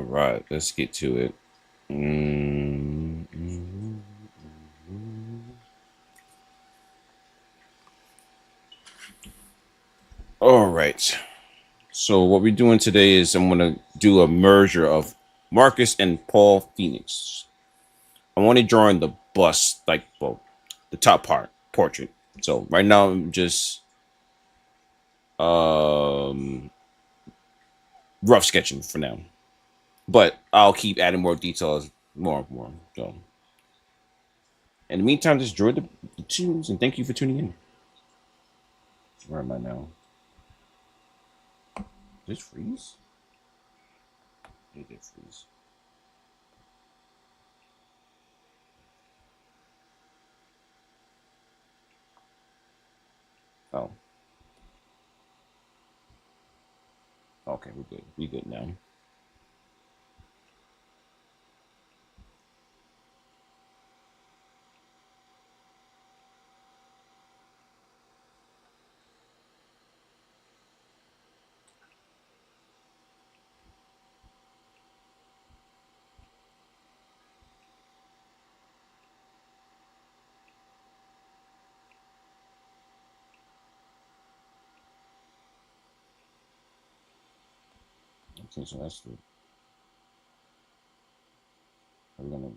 right, let's get to it. All right. So what we're doing today is I'm gonna do a merger of Marcus and Paul Phoenix. I'm only drawing the bust, like well, the top part, portrait. So right now I'm just um rough sketching for now. But I'll keep adding more details more and more. So in the meantime, just enjoy the tunes and thank you for tuning in. Where am I now? Did it freeze? It did freeze. Oh. Okay, we're good. We good now. Okay, so that's the we're gonna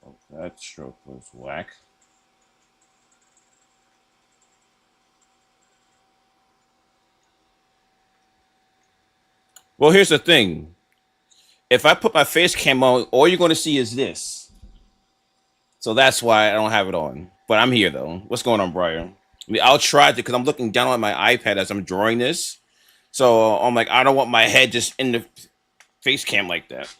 oh, that stroke was whack. Well, here's the thing. If I put my face cam on, all you're gonna see is this. So that's why I don't have it on. But I'm here though. What's going on, Brian? I mean, I'll try to because I'm looking down on my iPad as I'm drawing this. So I'm like, I don't want my head just in the face cam like that.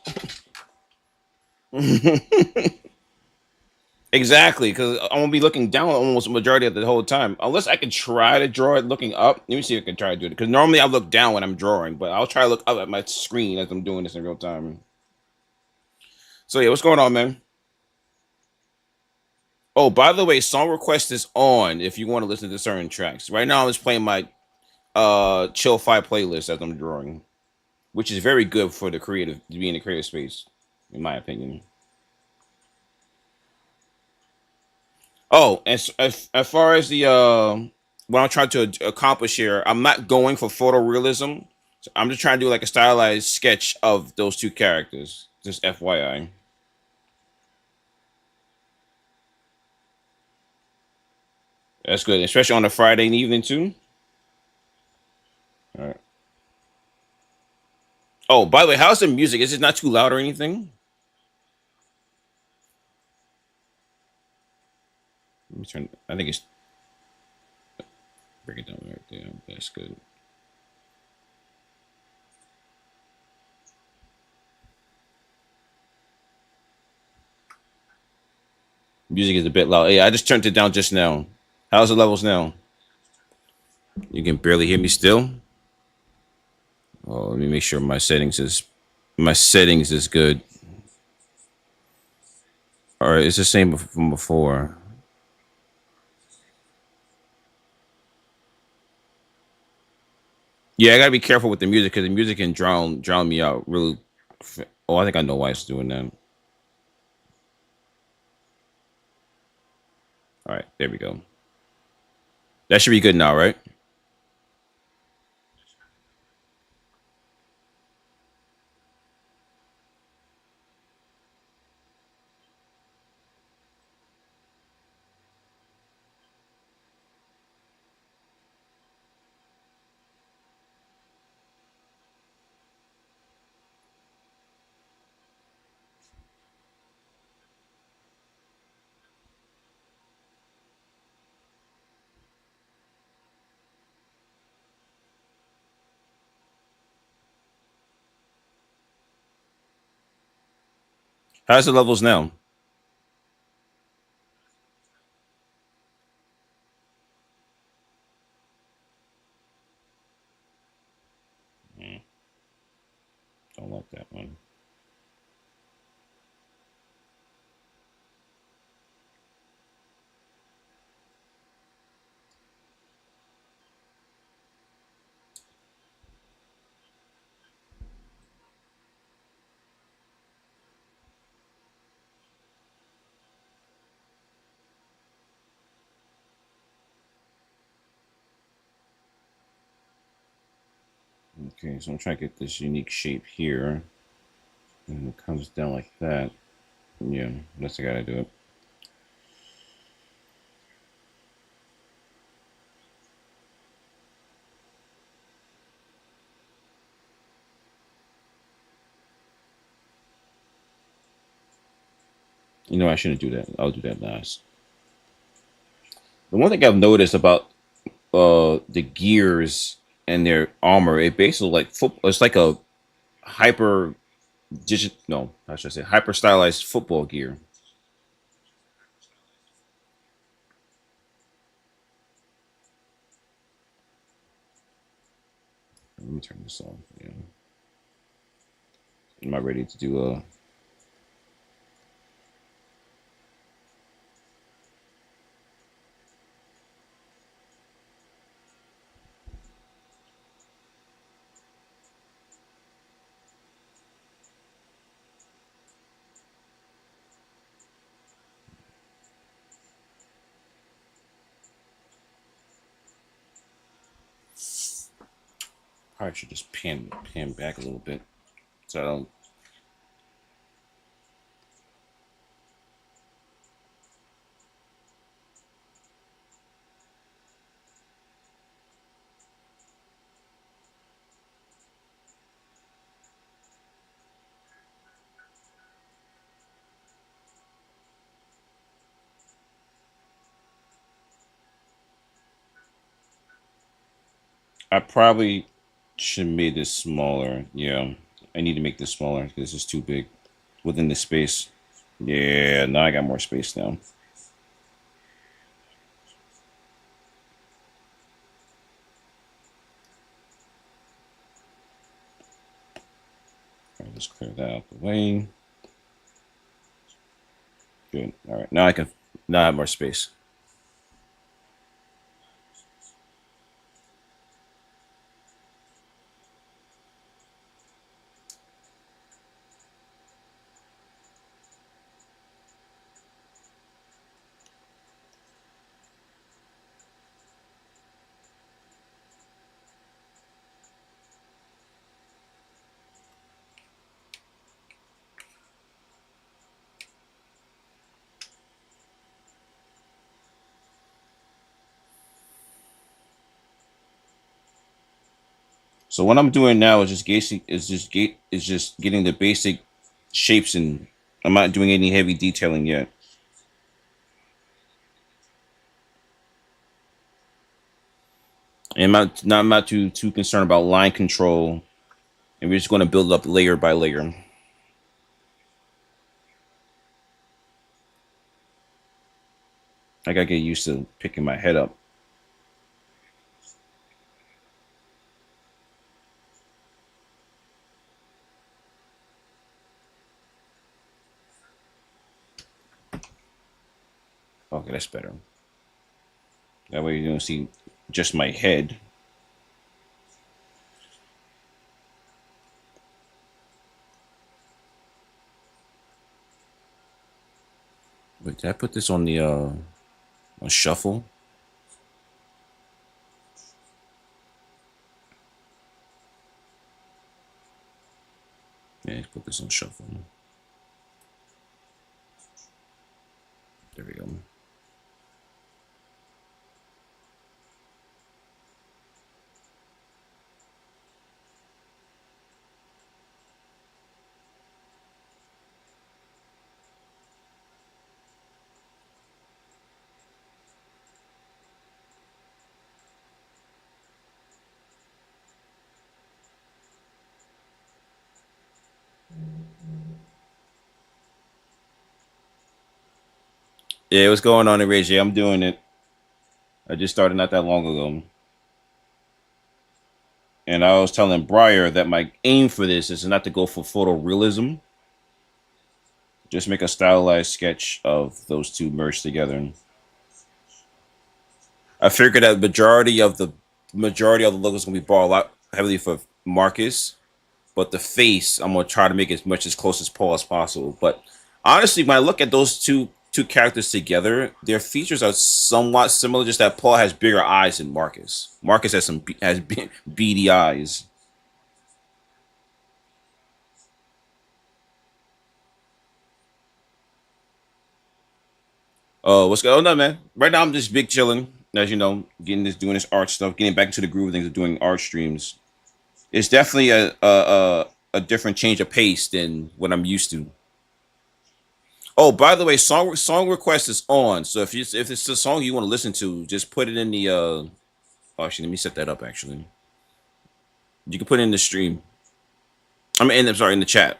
Exactly, because I'm gonna be looking down almost the majority of the whole time. Unless I can try to draw it looking up. Let me see if I can try to do it. Because normally I look down when I'm drawing, but I'll try to look up at my screen as I'm doing this in real time. So yeah, what's going on, man? Oh, by the way, song request is on if you want to listen to certain tracks. Right now I'm just playing my chill five playlist as I'm drawing, which is very good for the creative to be in the creative space, in my opinion. Oh, as far as the what I'm trying to accomplish here, I'm not going for photorealism. So I'm just trying to do like a stylized sketch of those two characters. Just FYI. That's good, especially on a Friday evening too. All right. Oh, by the way, how's the music? Is it not too loud or anything? Let me turn. I think it's break it down right there. That's good. Music is a bit loud. Yeah, I just turned it down just now. How's the levels now? You can barely hear me still. Oh, let me make sure my settings is good. All right, it's the same from before. Yeah, I gotta be careful with the music because the music can drown me out. Really. Oh, I think I know why it's doing that. All right, there we go. That should be good now, right? How's the levels now? Don't like that one. Okay, so I'm trying to get this unique shape here. And it comes down like that. Yeah, that's the guy to do it. You know, I shouldn't do that. I'll do that last. The one thing I've noticed about the gears and their armor, it basically like it's like a hyper no, how should I say hyper stylized football gear. Let me turn this off. Yeah. Am I ready to do a probably should just pan back a little bit so I don't. I probably should have made this smaller. Yeah, I need to make this smaller because this is too big within the space. Yeah, now I got more space now. All right, let's clear that out the way. Good. All right, now I can now I have more space. So what I'm doing now is just getting the basic shapes, and I'm not doing any heavy detailing yet. And I'm not too concerned about line control, and we're just going to build it up layer by layer. I gotta get used to picking my head up. Okay, that's better. That way you don't see just my head. Wait, did I put this on the On shuffle. Yeah, let's put this on shuffle. There we go. Yeah, what's going on in Ray J? I'm doing it. I just started not that long ago. And I was telling Breyer that my aim for this is not to go for photorealism. Just make a stylized sketch of those two merged together. I figured that majority of the logo is gonna be ball out heavily for Marcus, but the face I'm gonna try to make as much as close as Paul as possible. But honestly, when I look at those two characters together, their features are somewhat similar. Just that Paul has bigger eyes than Marcus. Marcus has beady eyes. Oh, what's going on, man? Right now, I'm just big chilling. As you know, doing this art stuff, getting back into the groove of things of doing art streams. It's definitely a different change of pace than what I'm used to. Oh, by the way, song request is on. So if it's a song you want to listen to, just put it in the. Actually, let me set that up. Actually, you can put it in the stream. I'm sorry, in the chat.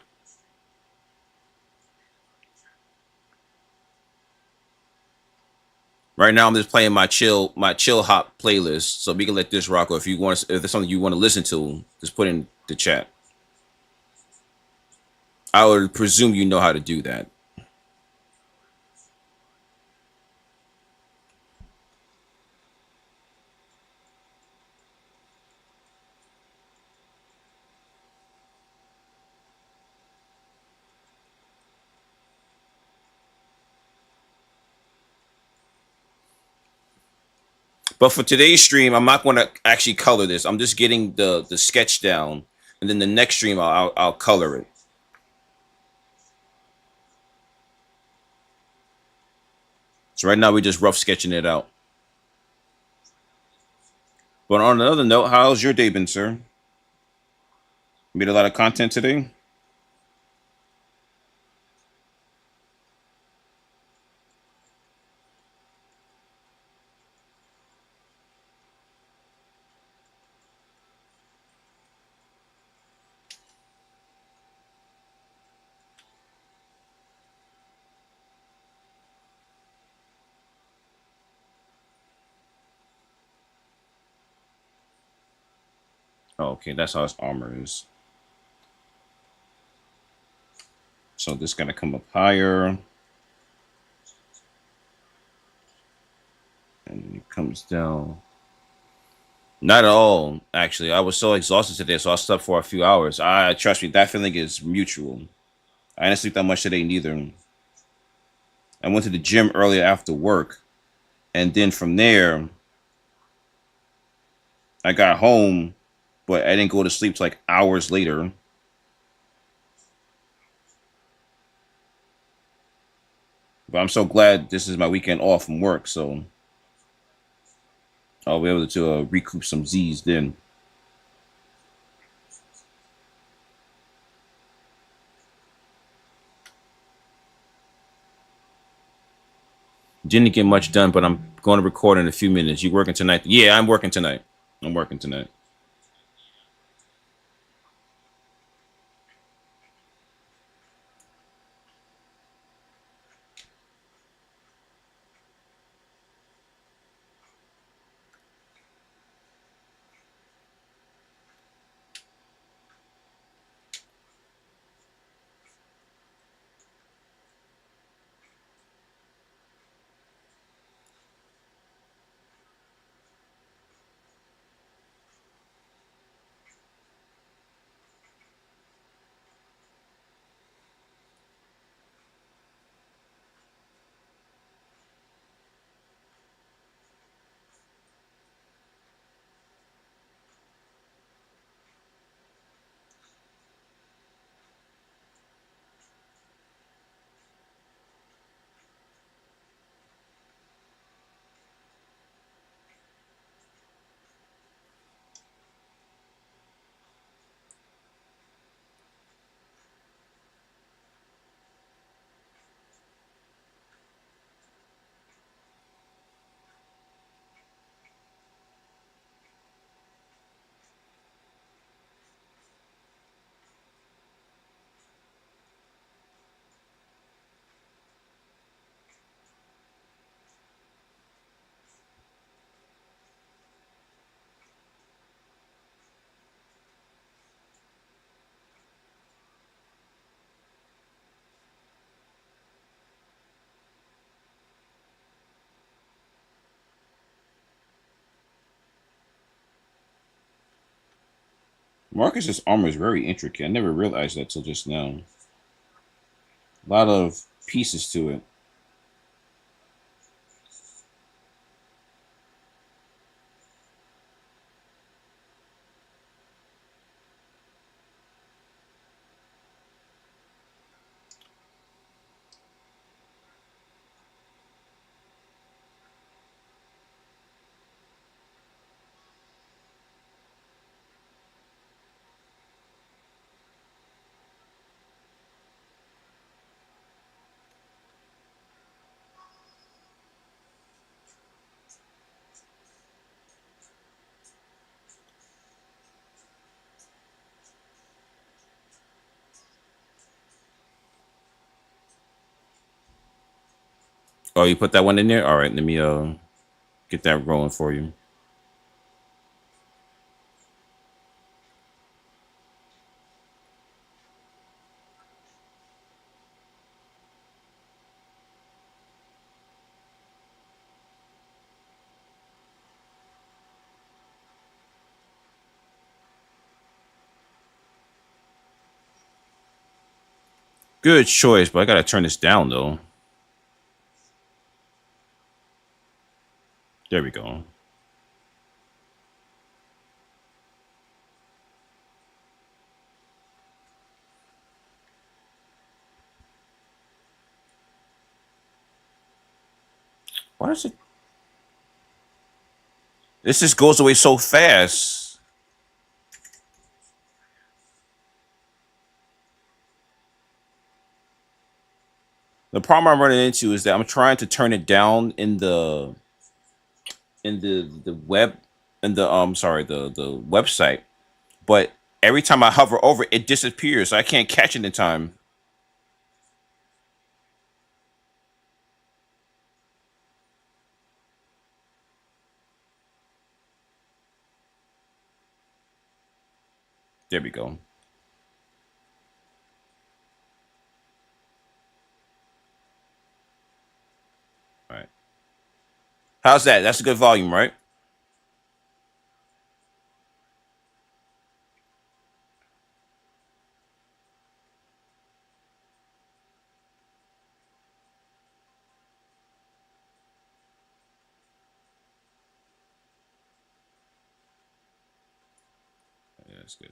Right now, I'm just playing my chill hop playlist, so we can let this rock. Or if there's something you want to listen to, just put in the chat. I would presume you know how to do that. But for today's stream, I'm not going to actually color this. I'm just getting the sketch down, and then the next stream I'll color it. So right now we're just rough sketching it out. But on another note, how's your day been, sir? Made a lot of content today. Oh, okay, that's how his armor is. So this gonna come up higher, and it comes down. Not at all, actually. I was so exhausted today, so I slept for a few hours. I trust me, that feeling is mutual. I didn't sleep that much today neither. I went to the gym earlier after work, and then from there, I got home, but I didn't go to sleep till like hours later. But I'm so glad this is my weekend off from work, so I'll be able to recoup some Z's then. Didn't get much done, but I'm going to record in a few minutes. You working tonight? Yeah, I'm working tonight. I'm working tonight. Marcus's armor is very intricate. I never realized that till just now. A lot of pieces to it. Oh, you put that one in there? All right, let me get that rolling for you. Good choice, but I gotta turn this down though. There we go. Why is it? This just goes away so fast. The problem I'm running into is that I'm trying to turn it down in the web in the sorry the website, but every time I hover over it, it disappears. So I can't catch it in time. There we go. All right. How's that? That's a good volume, right? Yeah, that's good.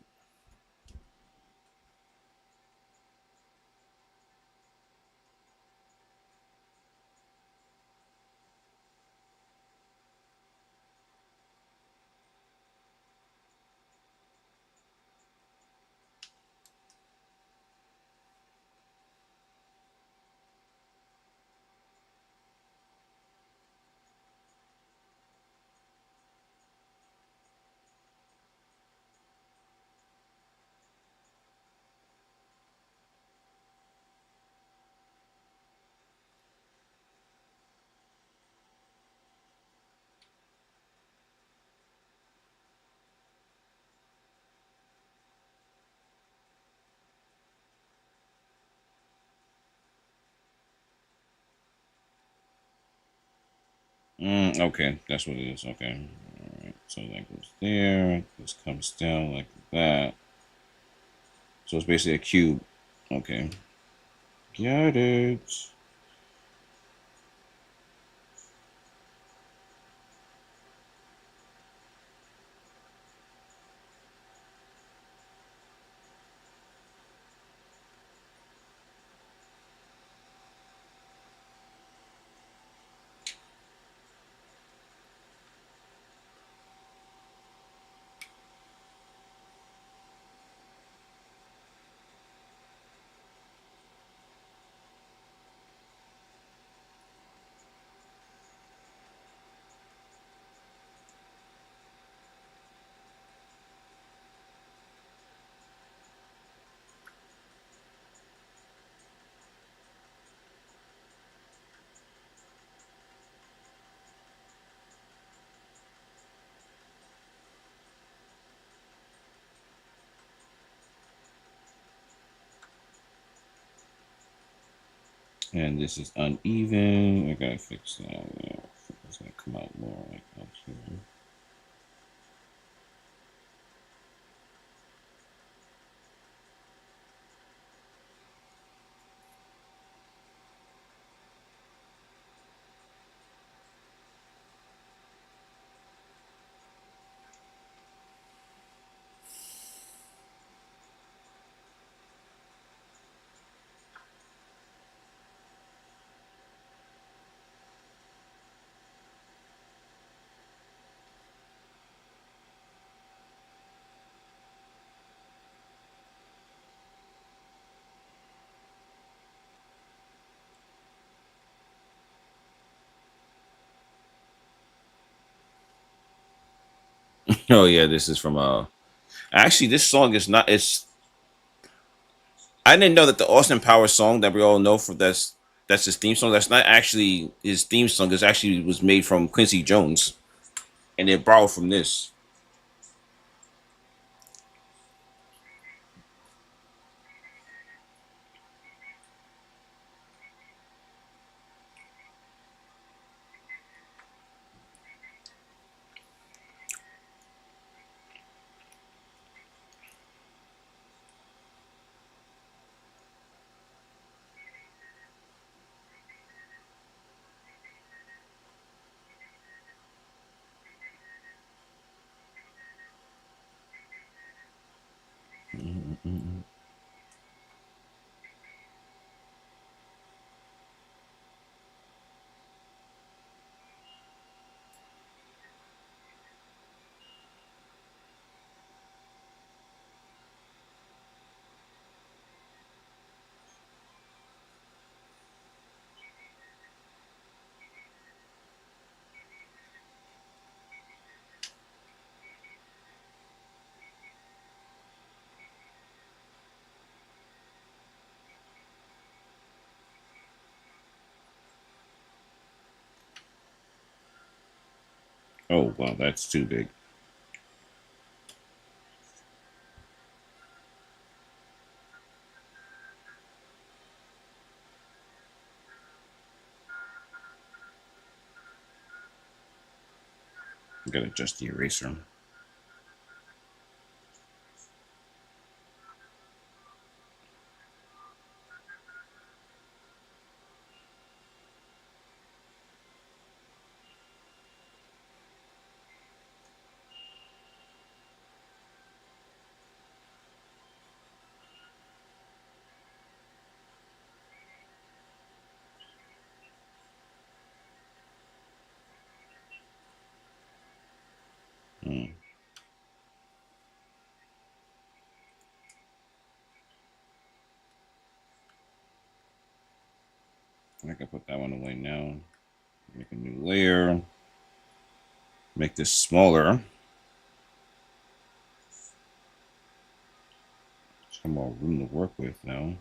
Okay, that's what it is. Okay, all right. So that goes there. This comes down like that. So it's basically a cube. Okay, got it. And this is uneven. I gotta fix that. Yeah, it's gonna come out more like that here. Oh yeah, this is from actually this song is not it's I didn't know that the Austin Powers song that we all know for that's his theme song. That's not actually his theme song. It's actually was made from Quincy Jones, and they borrowed from this. Oh wow, that's too big. I gotta adjust the eraser. Hmm. I can put that one away now. Make a new layer. Make this smaller. Some more room to work with now.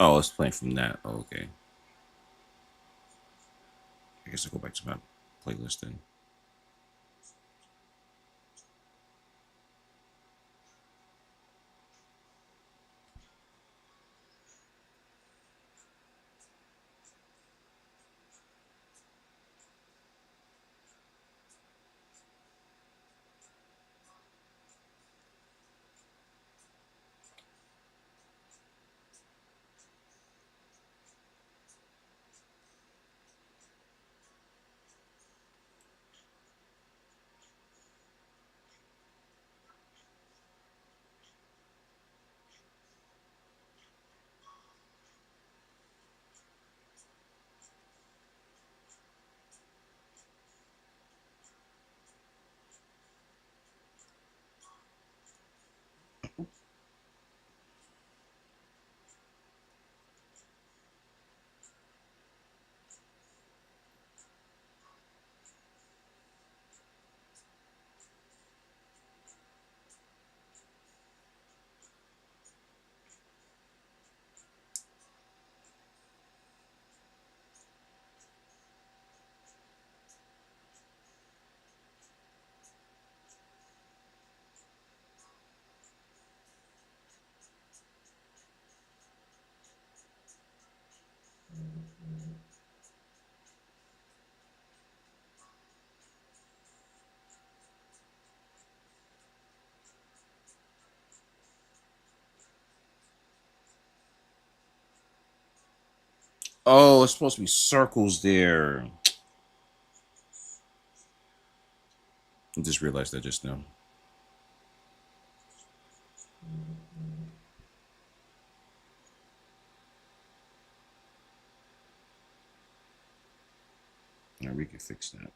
Oh, it's playing from that. Oh, okay. I guess I'll go back to my playlist then. Oh, it's supposed to be circles there. I just realized that just now. All right, we can fix that.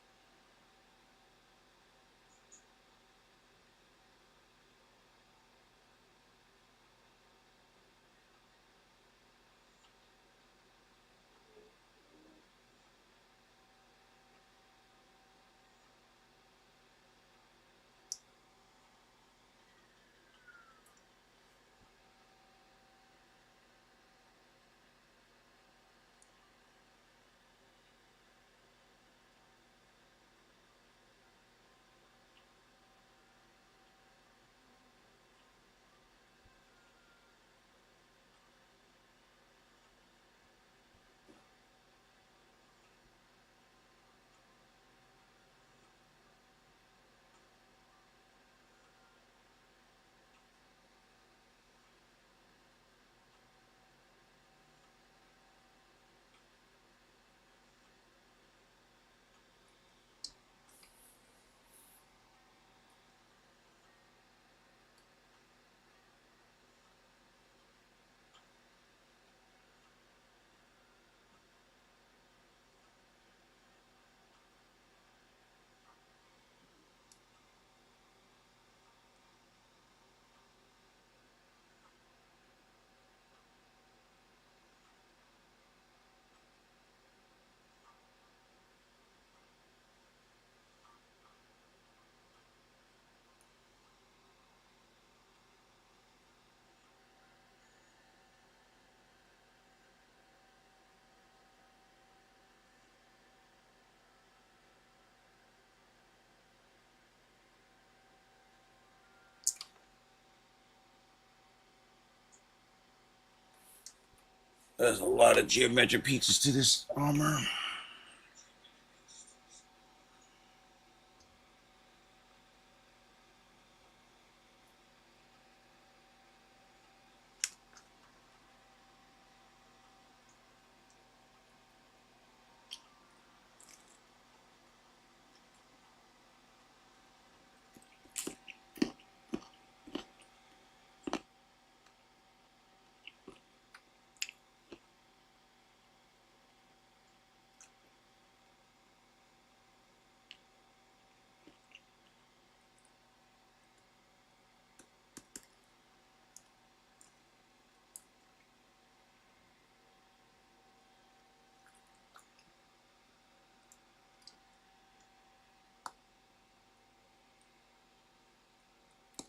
There's a lot of geometric pieces to this armor.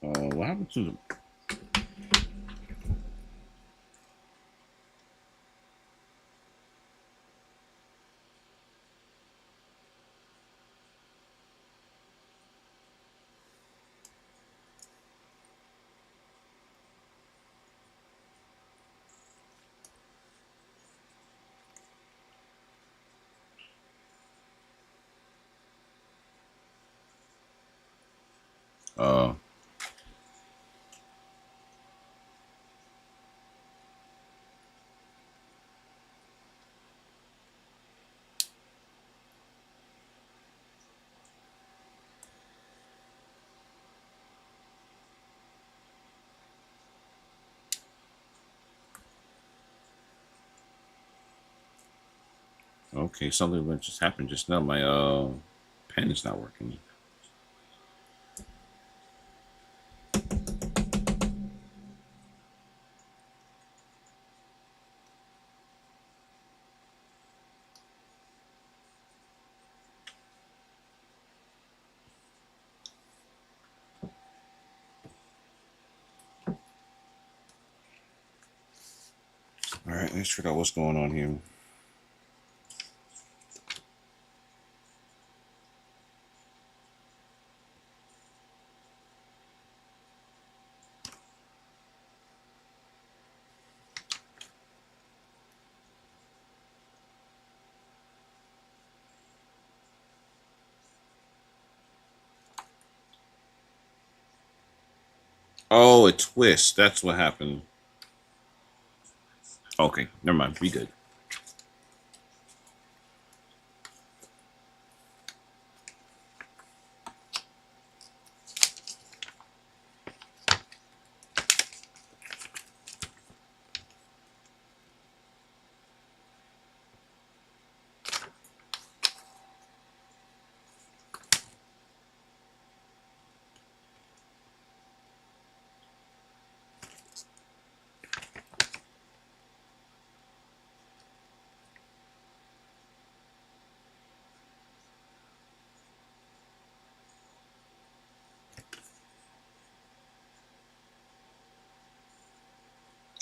What happened to them? Uh, okay, something just happened just now. My pen is not working. All right, let's figure out what's going on here. Oh, a twist. That's what happened. Okay, never mind. Be good.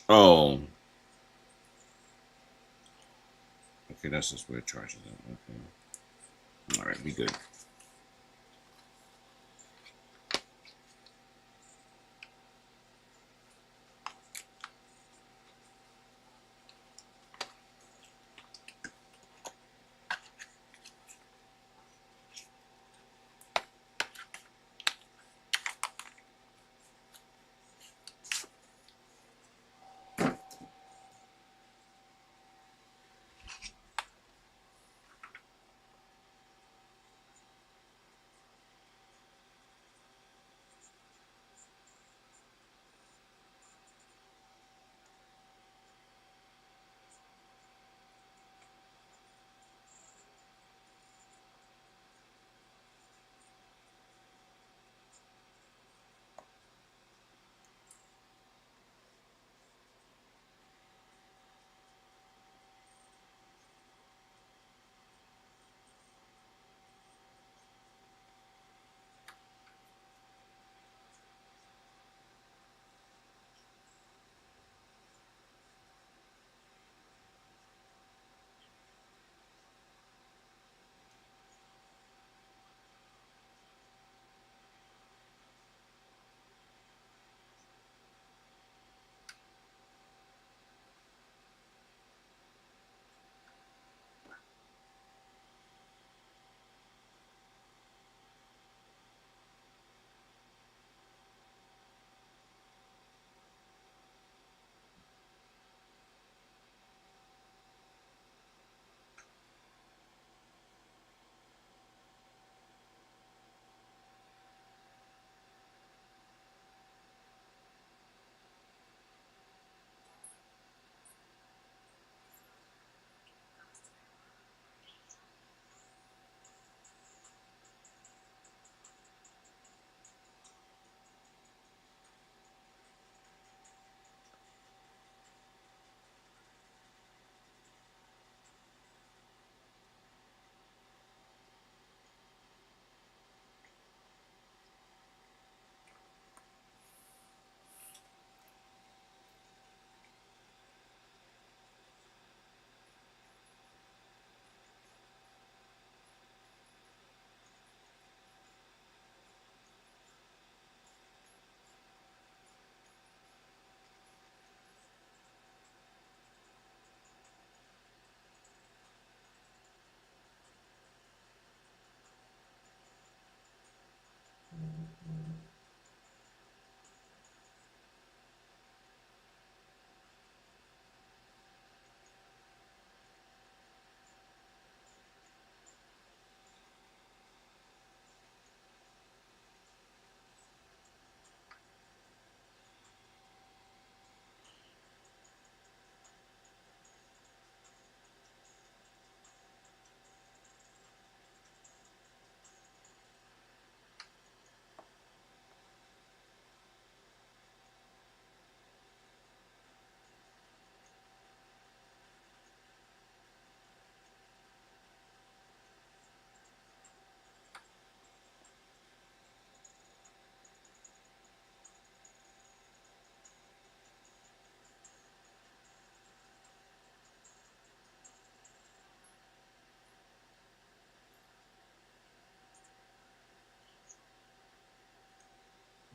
Oh, okay, that's just where it charges it. Okay. All right, be good.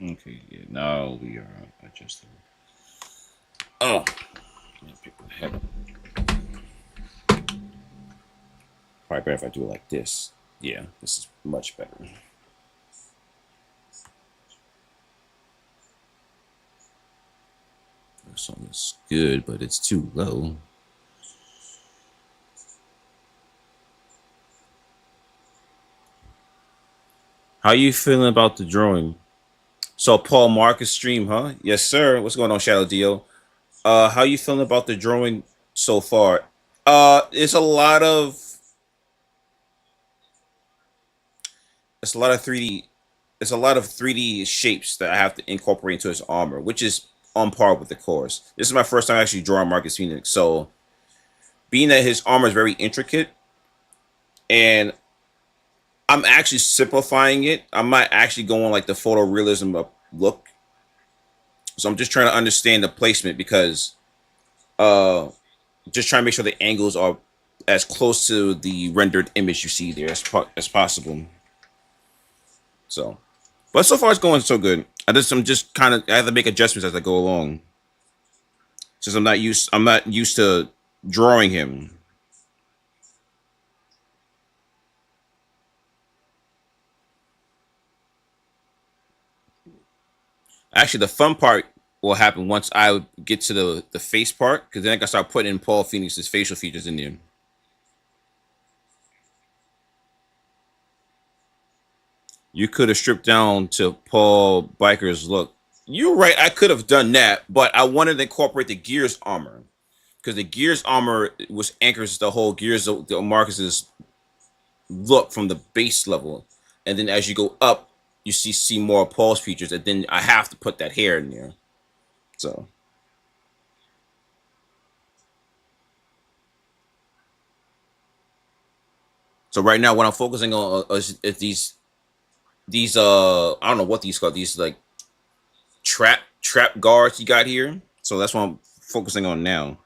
Okay, yeah, now we are adjusting. Oh, let me pick the head up. Probably better if I do it like this. Yeah, this is much better. This song is good, but it's too low. How you feeling about the drawing? So Paul Marcus stream, huh? Yes, sir. What's going on, Shadow Dio? How you feeling about the drawing so far? It's a lot of it's a lot of 3D. It's a lot of 3D shapes that I have to incorporate into his armor, which is on par with the course. This is my first time actually drawing Marcus Phoenix, so being that his armor is very intricate, and I'm actually simplifying it. I'm not actually going like the photorealism look. So I'm just trying to understand the placement because uh just trying to make sure the angles are as close to the rendered image you see there as possible. So, but so far it's going so good. I'm just kind of I have to make adjustments as I go along since I'm not used to drawing him. Actually, the fun part will happen once I get to the face part because then I can start putting in Paul Phoenix's facial features in there. You could have stripped down to Paul Biker's look. You're right. I could have done that, but I wanted to incorporate the Gears armor because the Gears armor was anchors the whole Gears the Marcus's look from the base level, and then as you go up, you see more Paul's features, and then I have to put that hair in there. So, so right now, what I'm focusing on is these I don't know what these called, these like trap guards you got here. So that's what I'm focusing on now.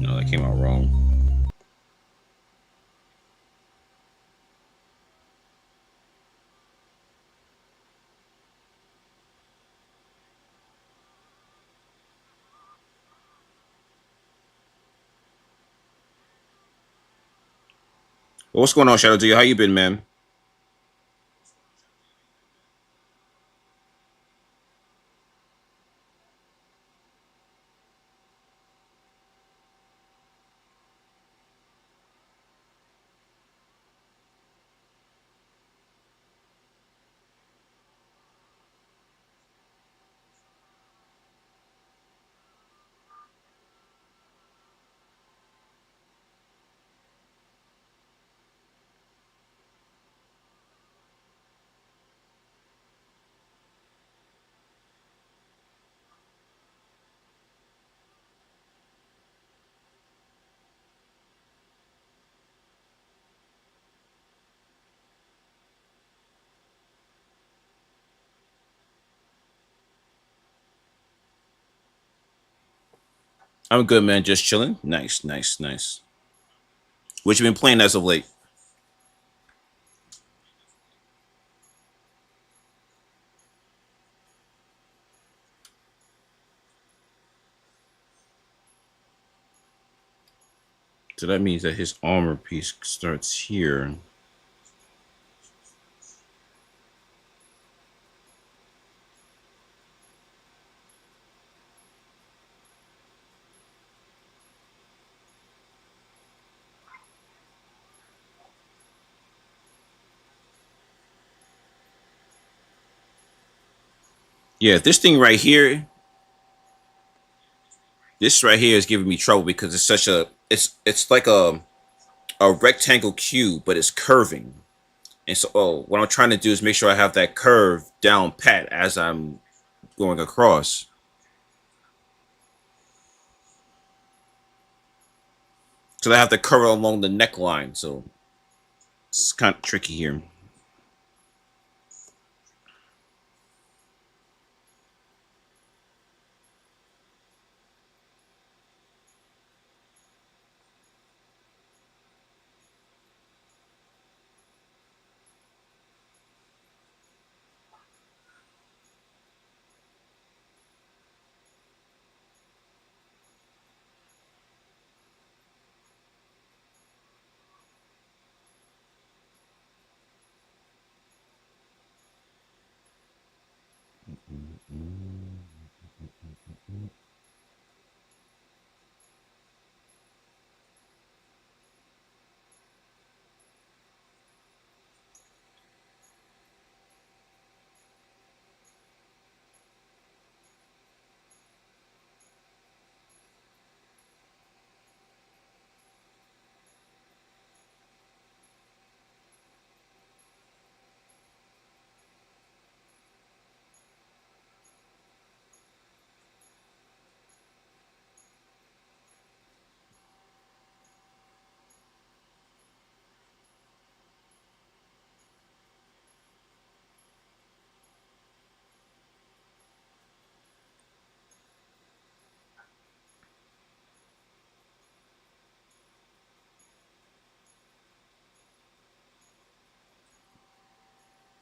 No, that came out wrong. Well, what's going on, Shadow D? How you been, man? I'm good, man. Just chilling. Nice, nice, nice. What you been playing as of late? So that means that his armor piece starts here. Yeah, this thing right here, this right here is giving me trouble because it's like a rectangle cube, but it's curving. And so, what I'm trying to do is make sure I have that curve down pat as I'm going across. So they have to curl along the neckline. So it's kind of tricky here.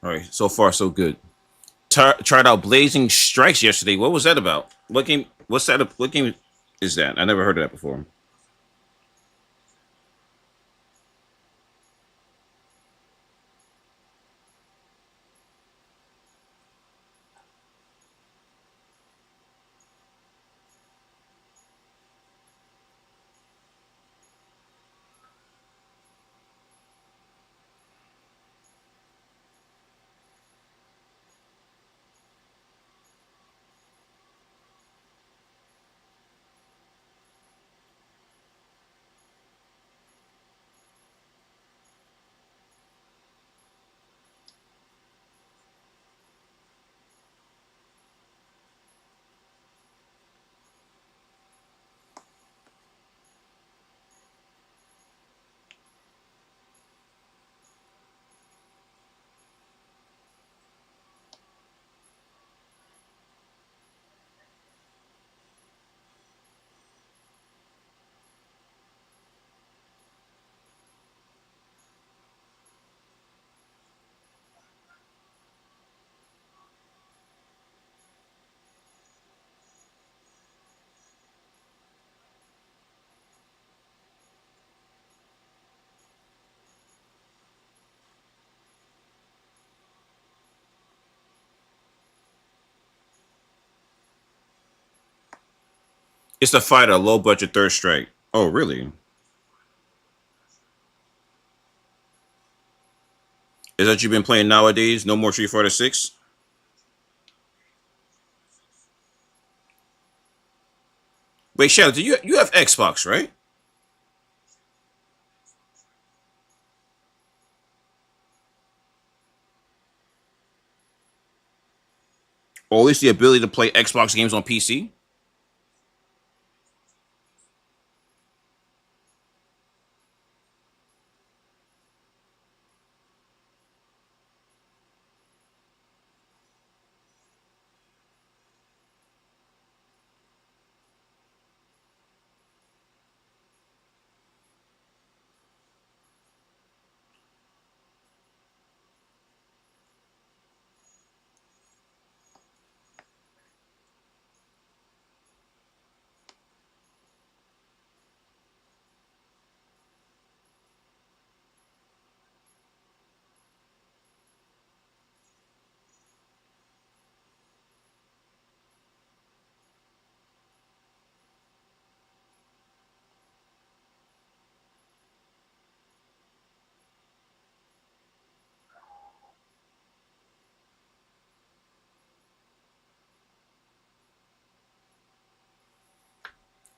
All right, so far so good. Tried out Blazing Strikes yesterday. What was that about? What game? What's that? What game is that? I never heard of that before. It's the fighter, low budget third strike. Oh, really? Is that you've been playing nowadays? No more Street Fighter Six? Wait, Shadow, do you have Xbox, right? Or at least the ability to play Xbox games on PC?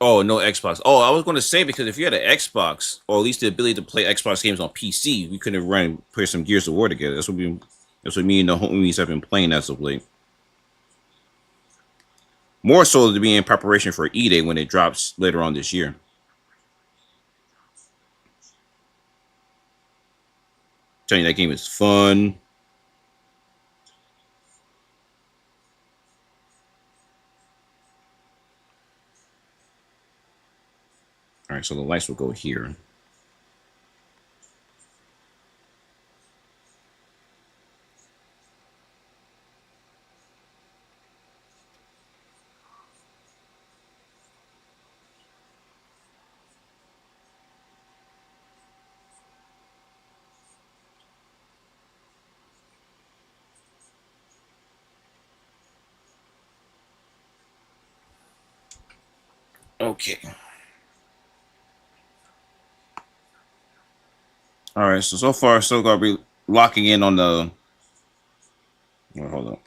Oh, no Xbox. Oh, I was going to say because if you had an Xbox, or at least the ability to play Xbox games on PC, we could have run play some Gears of War together. That's what me and the homies have been playing as of late. More so to be in preparation for E Day when it drops later on this year. Telling you that game is fun. All right, so the lights will go here. Okay. All right. So far, still gonna be locking in on the. Wait, hold up.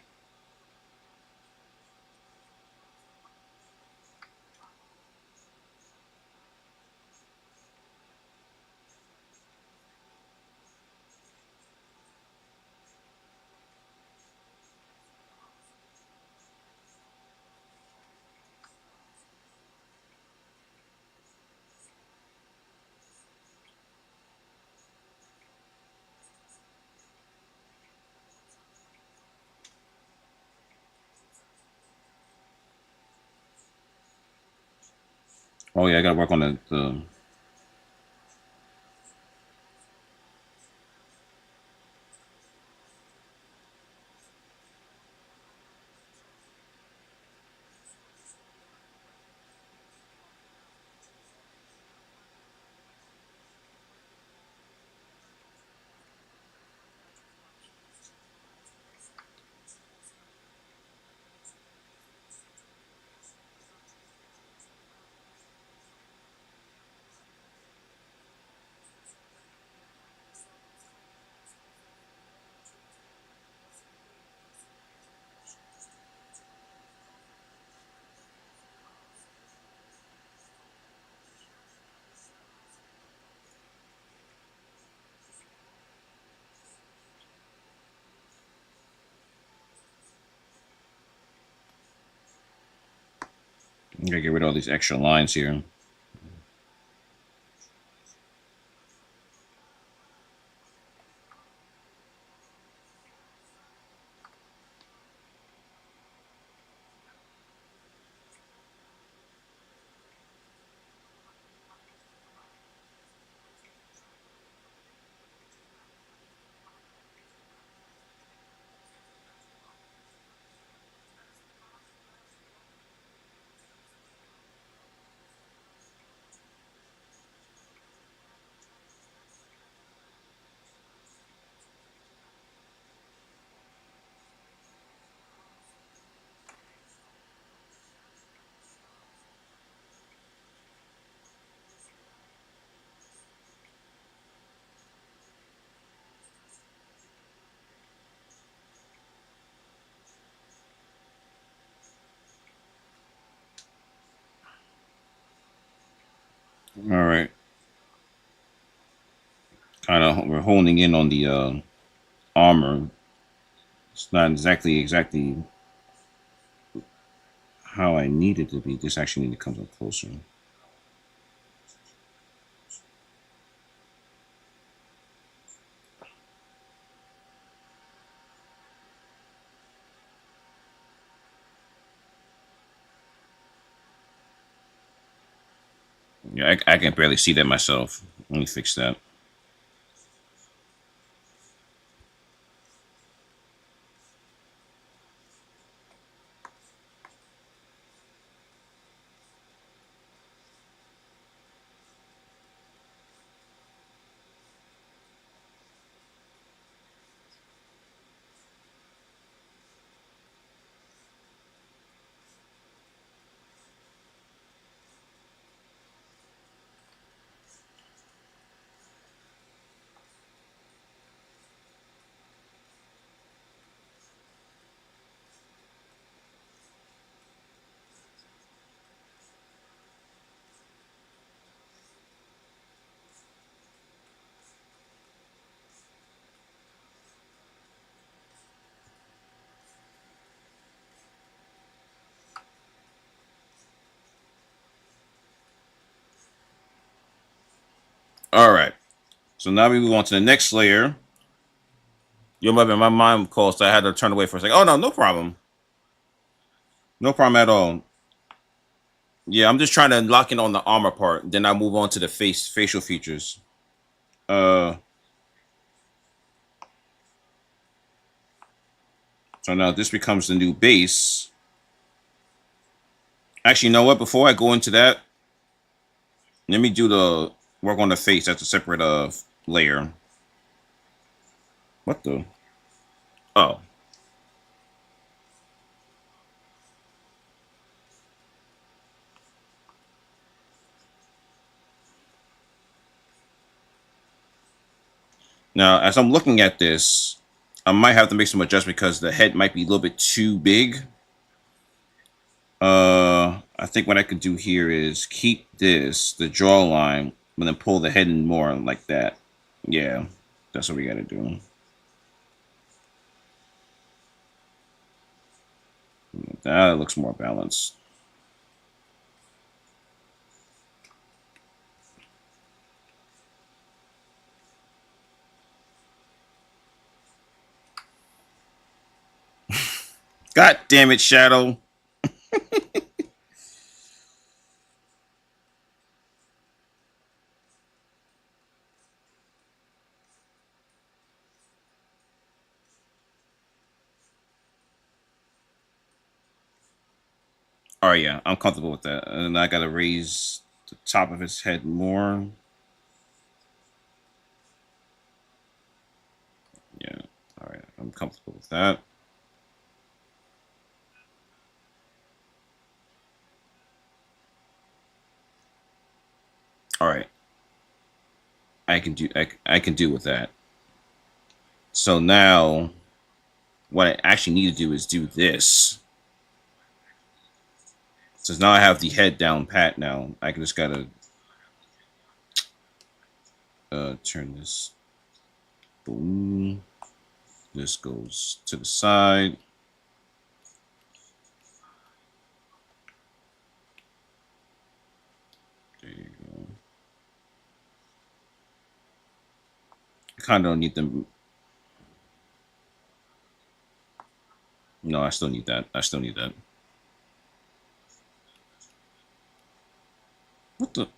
Oh yeah, I gotta work on the. I gotta get rid of all these extra lines here. All right. Kind of, we're honing in on the armor. It's not exactly how I need it to be. This actually need to come up closer. Yeah, I can barely see that myself. Let me fix that. All right. So now we move on to the next layer. Yo, my mind called, so I had to turn away for a second. Oh no, no problem. No problem at all. Yeah, I'm just trying to lock in on the armor part. Then I move on to the facial features. Uh, so now this becomes the new base. Actually, you know what? Before I go into that, let me do the work on the face. That's a separate layer. What the? Oh, now as I'm looking at this, I might have to make some adjustments because the head might be a little bit too big. I think what I could do here is keep this the jawline, but then pull the head in more like that. Yeah, that's what we gotta do. That looks more balanced. God damn it, Shadow. Oh yeah, I'm comfortable with that. And I gotta raise the top of his head more. Yeah. All right, I'm comfortable with that. All right, I can do with that. So now, what I actually need to do is do this. So now I have the head down pat. Now I can just gotta turn this. Boom. This goes to the side. There you go. I kind of don't need them. No, I still need that. I still need that. What the?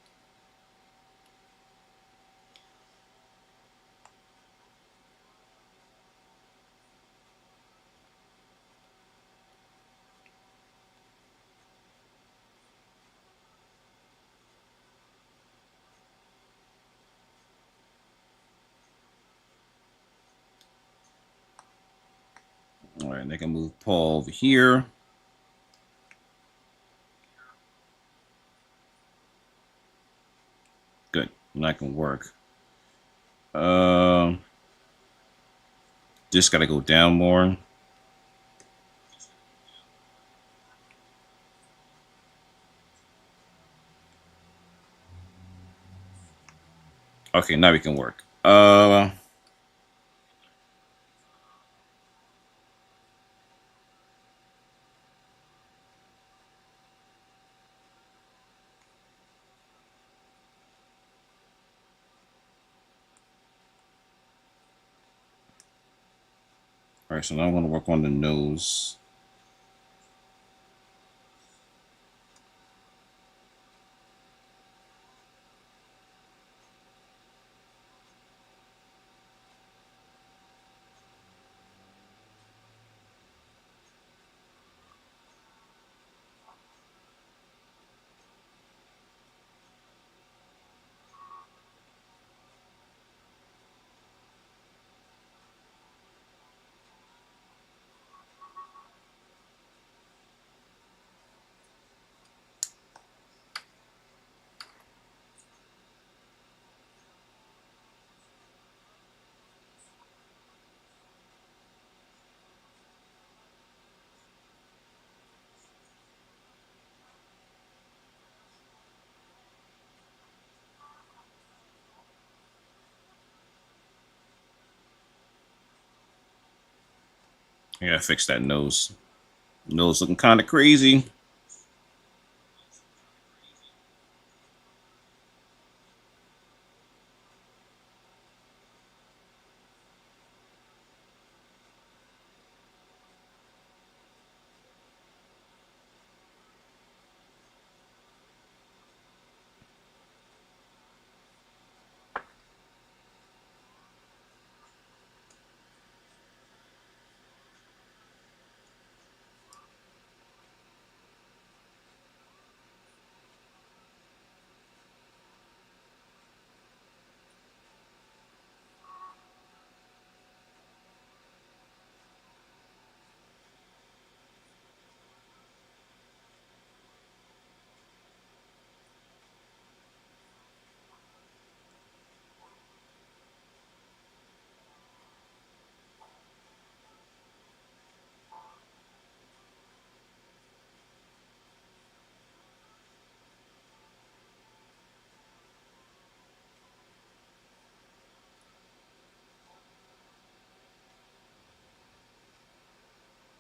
All right, and I can move Paul over here. Good, and that can work. Um, just gotta go down more. Okay, now we can work. All right, so now I want to work on the nose. I gotta fix that nose. Nose looking kind of crazy.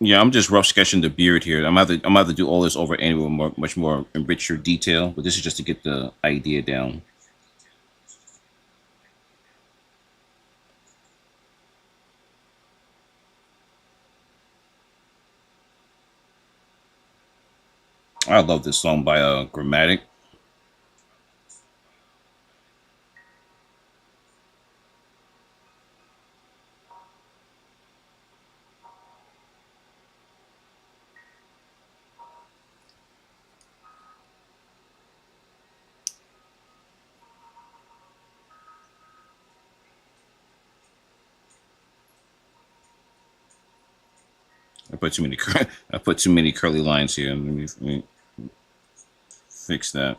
Yeah, I'm just rough sketching the beard here. I'm gonna have to do all this over anyway, much more in richer detail. But this is just to get the idea down. I love this song by Grammatic. I put too many I put too many curly lines here. Let me fix that.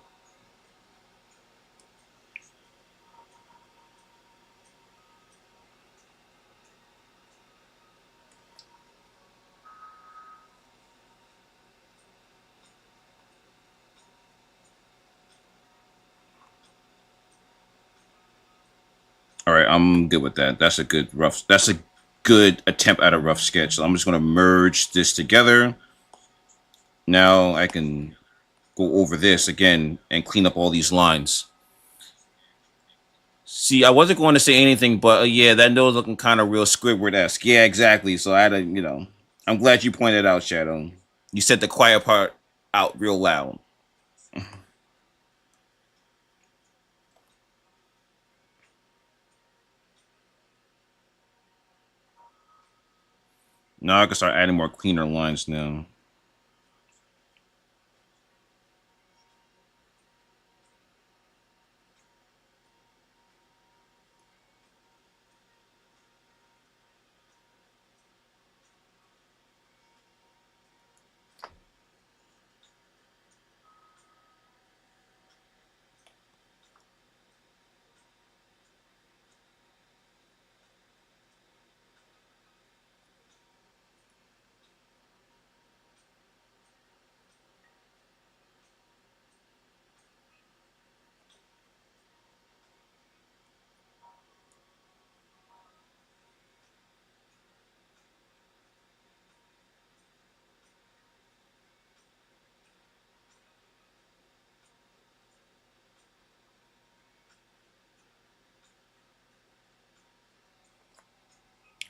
All right, I'm good with that. That's a good rough. That's a good attempt at a rough sketch. So I'm just gonna merge this together. Now I can go over this again and clean up all these lines. See, I wasn't going to say anything, but yeah, that nose looking kind of real Squidward-esque. Yeah, exactly. So I had to, I'm glad you pointed out, Shadow. You said the quiet part out real loud. Now I can start adding more cleaner lines now.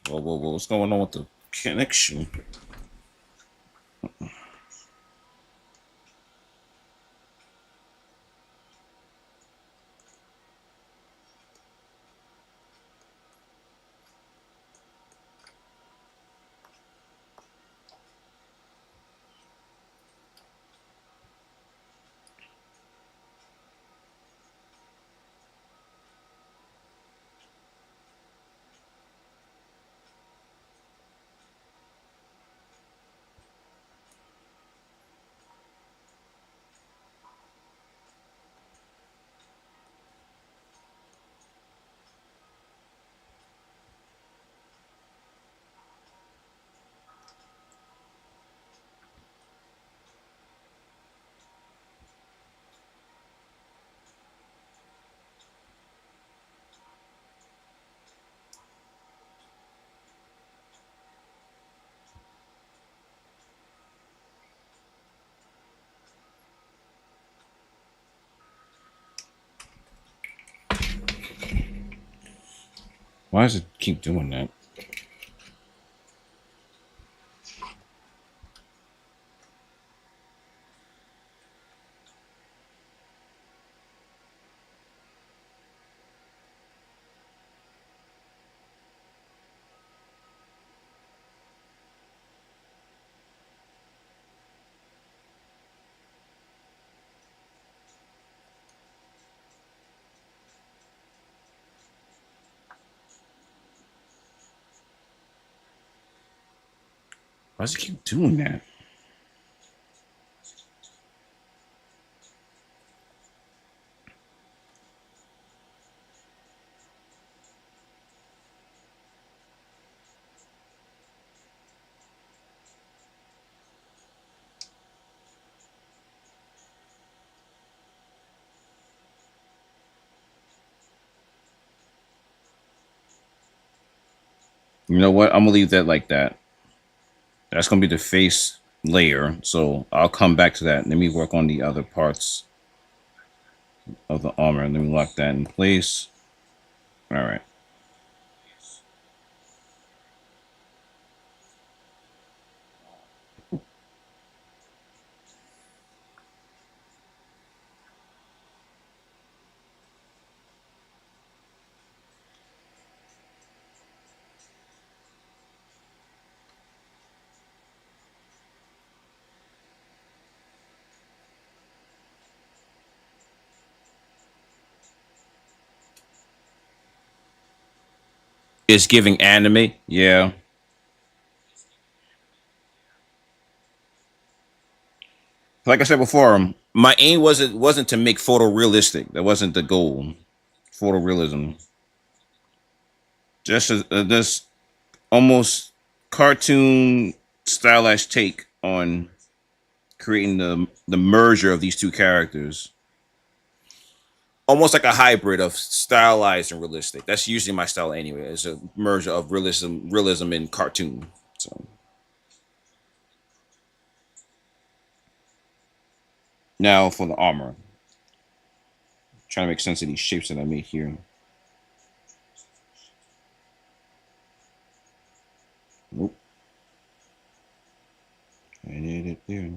Whoa, whoa, whoa! What's going on with the connection? Why does it keep doing that? Why does it keep doing that? You know what? I'm gonna leave that like that. That's gonna be the face layer. So I'll come back to that. Let me work on the other parts of the armor. Let me lock that in place. All right. It's giving anime. Yeah. Like I said before, my aim wasn't to make photorealistic. That wasn't the goal. Photorealism. Just this almost cartoon stylized take on creating the merger of these two characters. Almost like a hybrid of stylized and realistic. That's usually my style anyway. It's a merger of realism and cartoon. So now for the armor. Trying to make sense of these shapes that I made here. Nope. I did it there.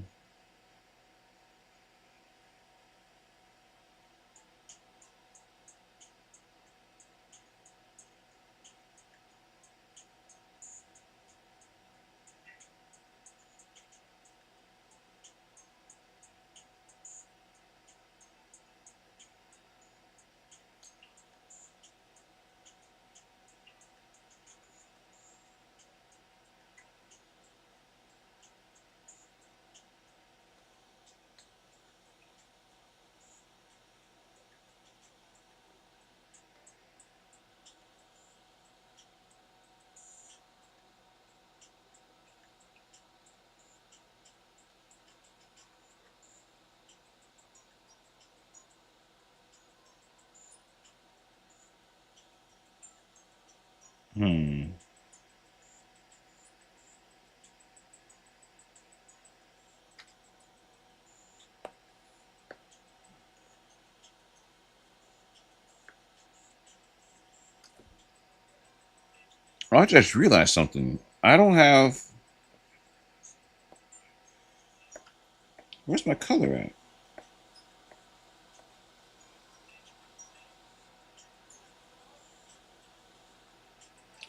Hmm. Oh, I just realized something. I don't have. Where's my color at?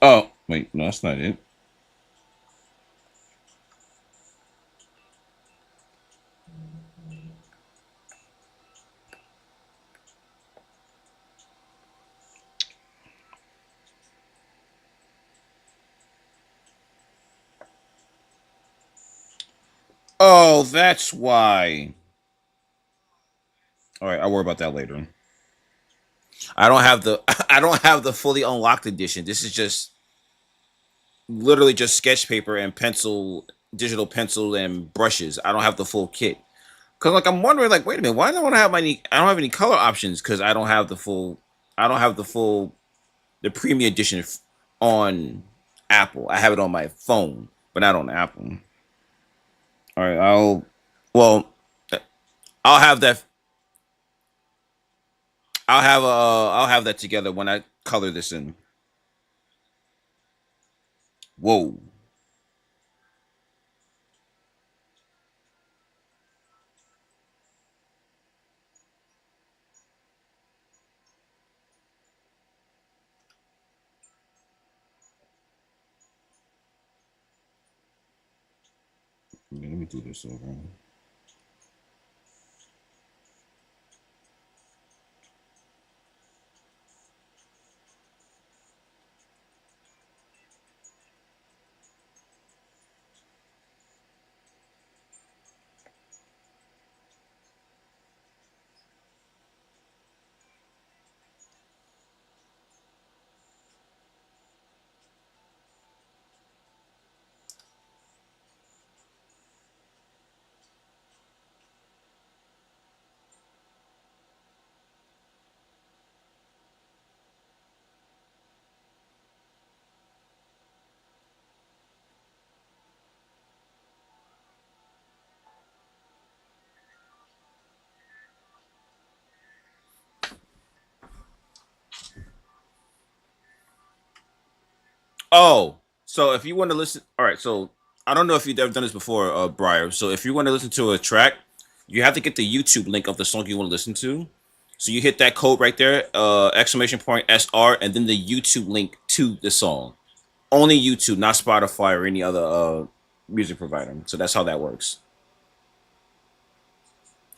Oh, wait, no, that's not it. Oh, that's why. All right, I'll worry about that later. I don't have the I don't have the fully unlocked edition. This is just literally just sketch paper and pencil, digital pencil and brushes. I don't have the full kit. Cause like I'm wondering, like, wait a minute, why don't I have any? I don't have any color options because I don't have the full. I don't have the full, the premium edition on Apple. I have it on my phone, but not on Apple. All right, well, I'll have that. I'll have that together when I color this in. Whoa. Yeah, let me do this over. Oh, so if you want to listen, all right. So I don't know if you've ever done this before, Briar. So if you want to listen to a track, you have to get the YouTube link of the song you want to listen to. So you hit that code right there, exclamation point SR, and then the YouTube link to the song. Only YouTube, not Spotify or any other music provider. So that's how that works.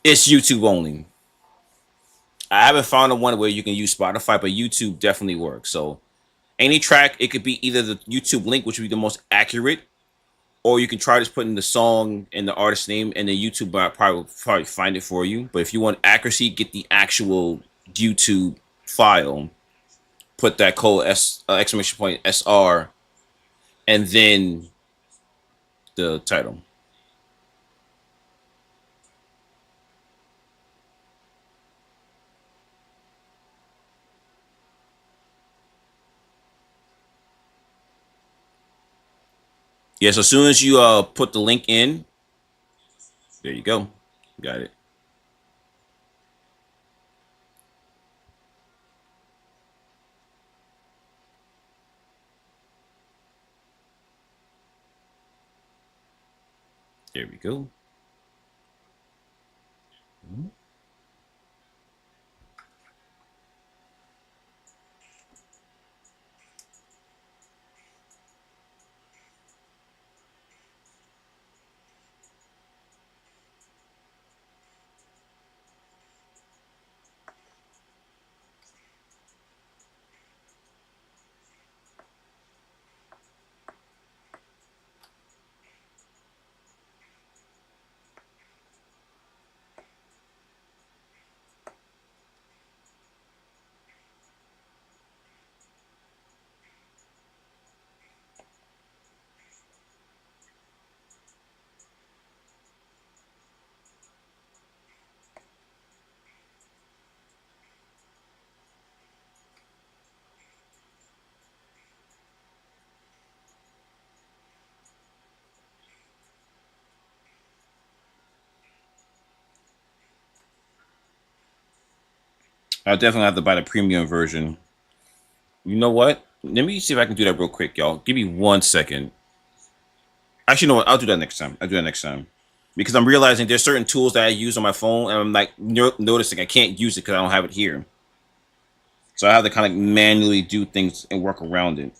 It's YouTube only. I haven't found a one where you can use Spotify, but YouTube definitely works. So any track, it could be either the YouTube link, which would be the most accurate, or you can try just putting the song and the artist name, and the YouTube bot probably find it for you. But if you want accuracy, get the actual YouTube file, put that code exclamation point SR, and then the title. Yeah, so as soon as you put the link in, there you go. Got it. There we go. I'll definitely have to buy the premium version. You know what? Let me see if I can do that real quick, y'all. Give me 1 second. Actually, you know what? I'll do that next time. I'll do that next time. Because I'm realizing there's certain tools that I use on my phone, and I'm like noticing I can't use it because I don't have it here. So I have to kind of manually do things and work around it.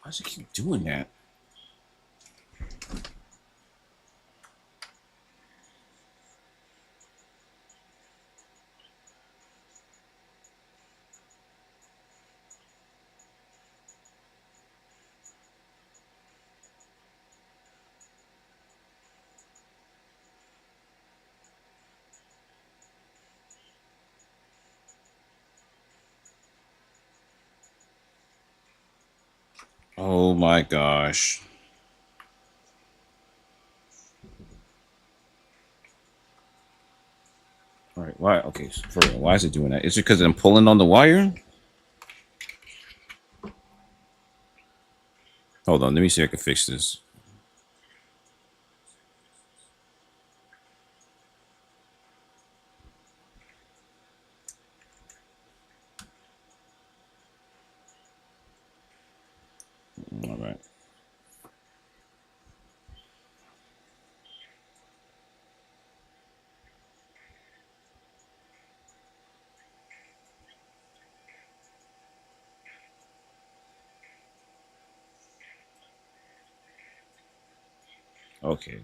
Why does it keep doing that? Oh my gosh. All right. Why? Okay. For real, why is it doing that? Is it because I'm pulling on the wire? Hold on. Let me see if I can fix this. All right. Okay.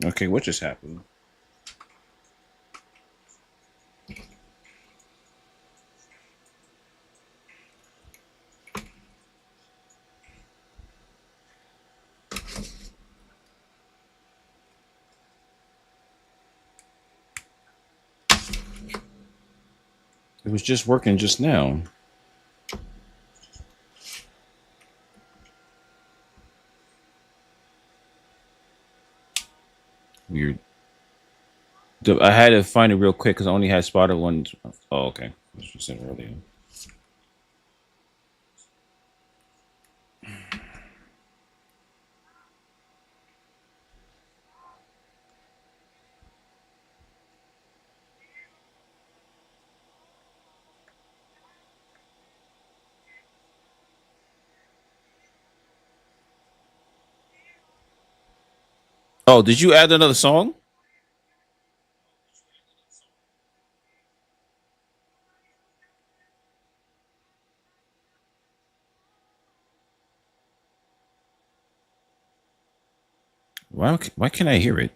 Okay, what just happened? It was just working just now. Weird. I had to find it real quick because I only had spotted one. Oh, okay. That's what you said earlier. Oh, did you add another song? Why can't I hear it?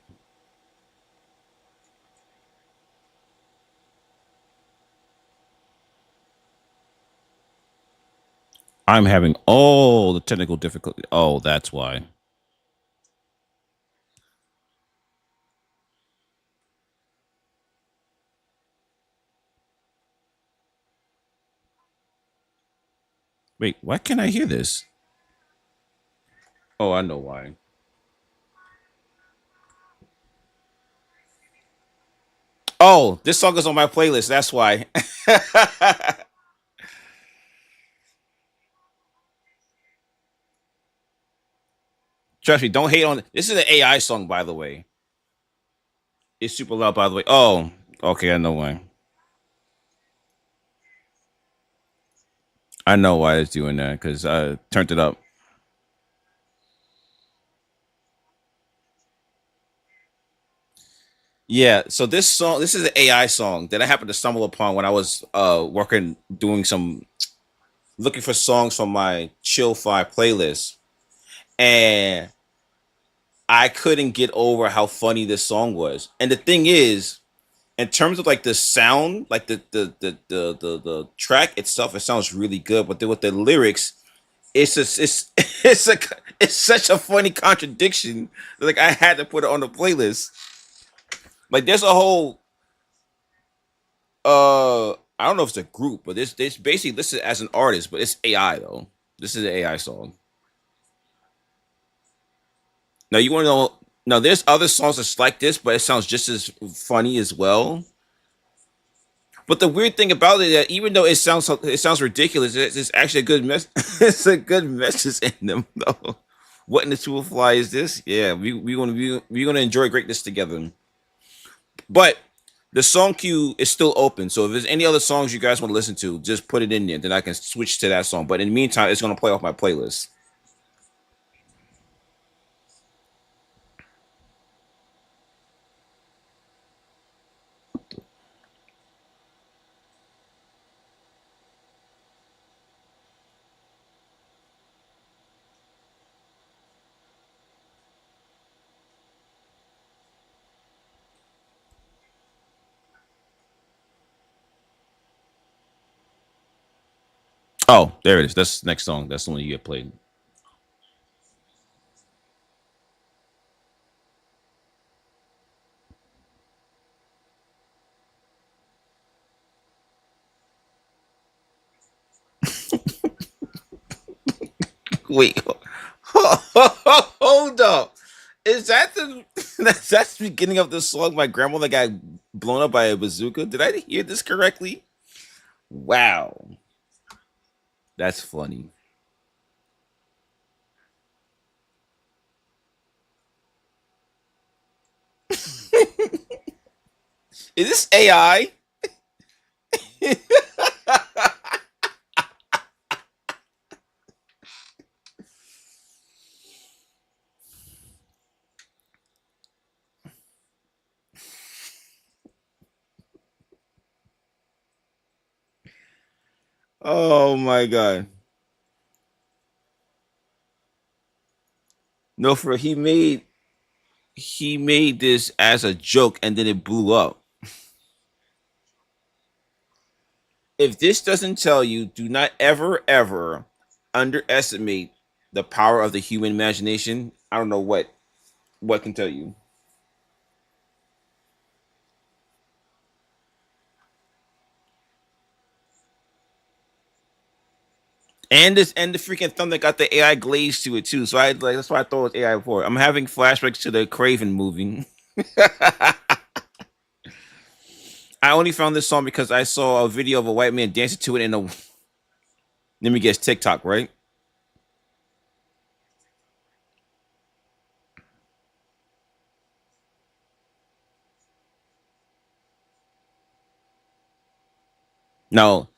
I'm having all the technical difficulty. Oh, that's why. Wait, why can't I hear this? Oh, I know why. Oh, this song is on my playlist. That's why. Trust me, don't hate on this. Is an AI song, by the way. It's super loud, by the way. Oh, okay, I know why. I know why it's doing that because I turned it up. Yeah, so this is an AI song that I happened to stumble upon when I was working doing some looking for songs from my chill fi playlist, and I couldn't get over how funny this song was. And the thing is, in terms of like the sound, like the track itself, it sounds really good. But then with the lyrics, it's just it's a it's such a funny contradiction. Like I had to put it on the playlist. Like there's a whole I don't know if it's a group, but this basically listed as an artist, but it's AI though. This is an AI song. Now you want to know? Now there's other songs that's like this, but it sounds just as funny as well. But the weird thing about it is that even though it sounds ridiculous, it's actually a good mess. It's a good message in them though. What in the Superfly is this? Yeah, we gonna enjoy greatness together. But the song queue is still open, so if there's any other songs you guys want to listen to, just put it in there. Then I can switch to that song. But in the meantime, it's gonna play off my playlist. Oh, there it is. That's the next song. That's the one you get played. Wait, hold up. Is that the that's the beginning of the song? My grandmother got blown up by a bazooka. Did I hear this correctly? Wow, that's funny. Is this AI? Oh my god. No, for he made this as a joke and then it blew up. If this doesn't tell you, do not ever ever underestimate the power of the human imagination. I don't know what can tell you. And the freaking thumb that got the AI glaze to it too. So I like that's why I thought it was AI before. I'm having flashbacks to the Craven movie. I only found this song because I saw a video of a white man dancing to it in a let me guess TikTok, right? No.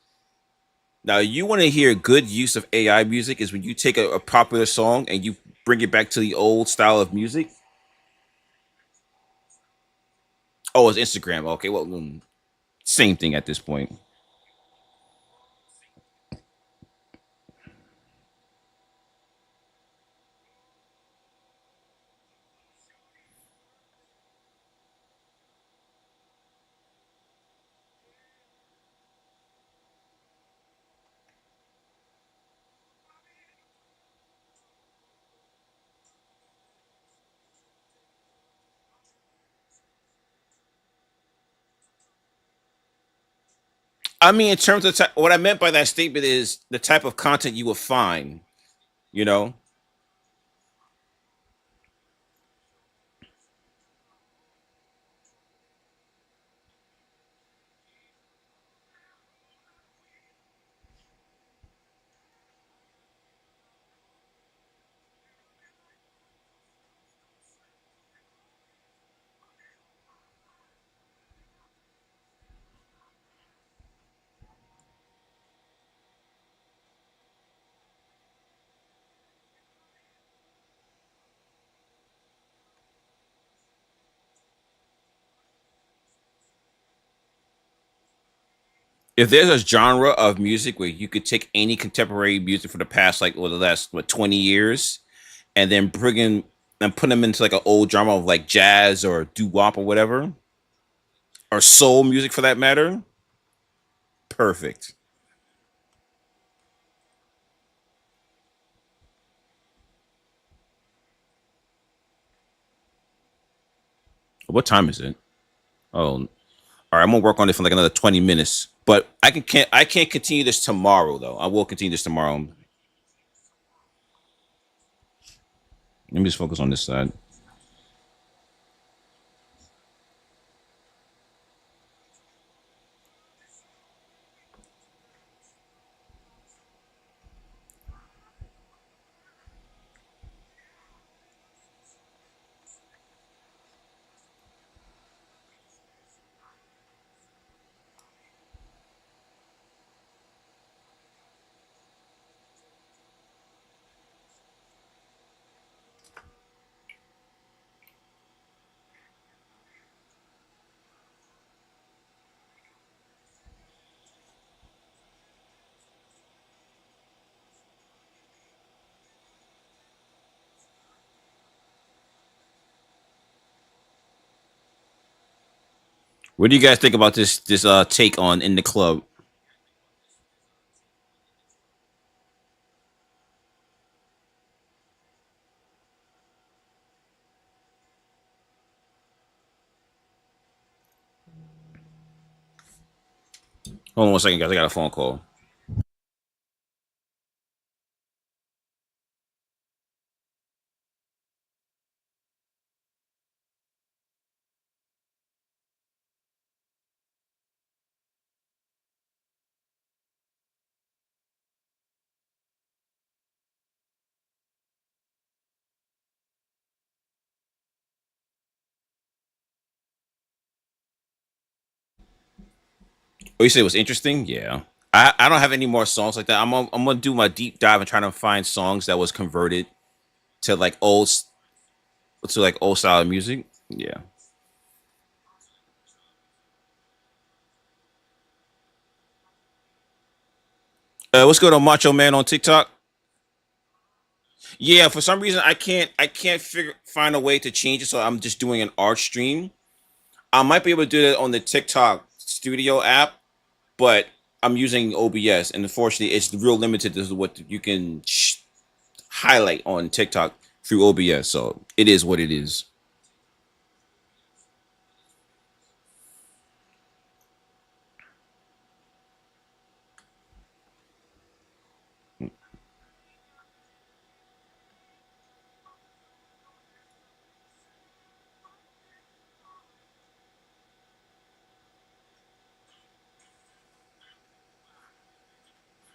Now you want to hear good use of AI music is when you take a popular song and you bring it back to the old style of music. Oh, it's Instagram. Okay, well, same thing at this point. I mean, in terms of what I meant by that statement is the type of content you will find. You know, if there's a genre of music where you could take any contemporary music for the past like or the last 20 years and then bring in and put them into like an old genre of like jazz or doo wop or whatever or soul music for that matter, perfect. What time is it? Oh, all right. I'm gonna work on it for like another 20 minutes, but I can't continue this tomorrow though. I will continue this tomorrow. Let me just focus on this side. What do you guys think about this take on in the club? Hold on 1 second, guys. I got a phone call. Oh, you said it was interesting? Yeah. I don't have any more songs like that. I'm gonna do my deep dive and trying to find songs that was converted to like old style music. Yeah. What's good on Macho Man on TikTok? Yeah, for some reason I can't figure find a way to change it, so I'm just doing an art stream. I might be able to do that on the TikTok Studio app, but I'm using OBS, and unfortunately, it's real limited to what you can highlight on TikTok through OBS. So it is what it is.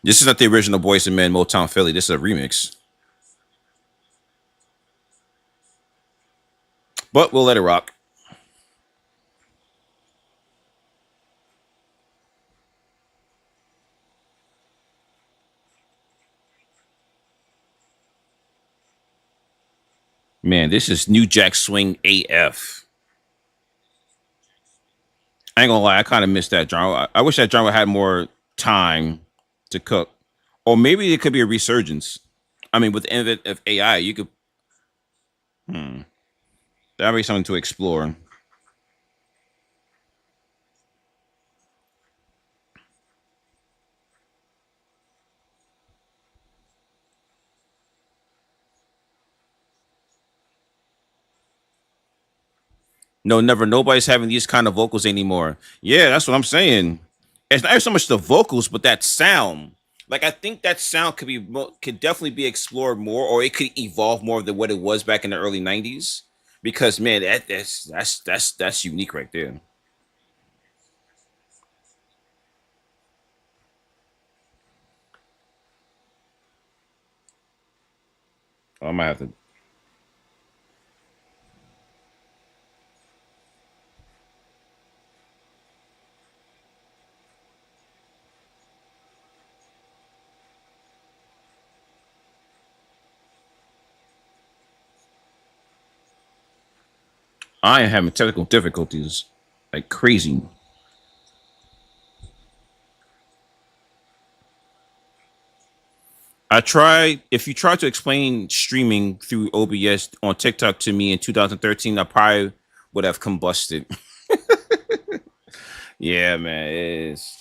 This is not the original Boys and Men Motown Philly. This is a remix, but we'll let it rock. Man, this is New Jack Swing AF. I ain't gonna lie, I kind of missed that genre. I wish that genre had more time to cook, or maybe it could be a resurgence. I mean, with the advent of AI, you could that'd be something to explore. No, never. Nobody's having these kind of vocals anymore. Yeah, that's what I'm saying. It's not so much the vocals, but that sound. Like I think that sound could definitely be explored more, or it could evolve more than what it was back in the early '90s. Because man, that's unique right there. I might have to. I am having technical difficulties like crazy. I try. If you try to explain streaming through OBS on TikTok to me in 2013, I probably would have combusted. Yeah, man, it is.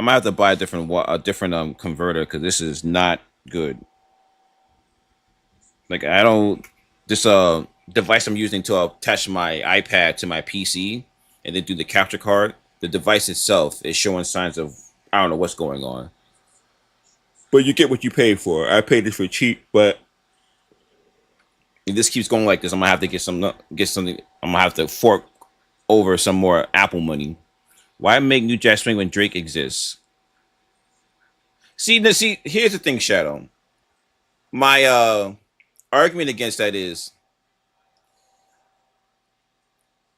I'm gonna have to buy a different converter because this is not good. Like I don't this device I'm using to attach my iPad to my PC and then do the capture card. The device itself is showing signs of I don't know what's going on. But you get what you paid for. I paid this for cheap, but if this keeps going like this, I'm gonna have to get something. I'm gonna have to fork over some more Apple money. Why make New Jack Swing when Drake exists? See, here's the thing, Shadow. My argument against that is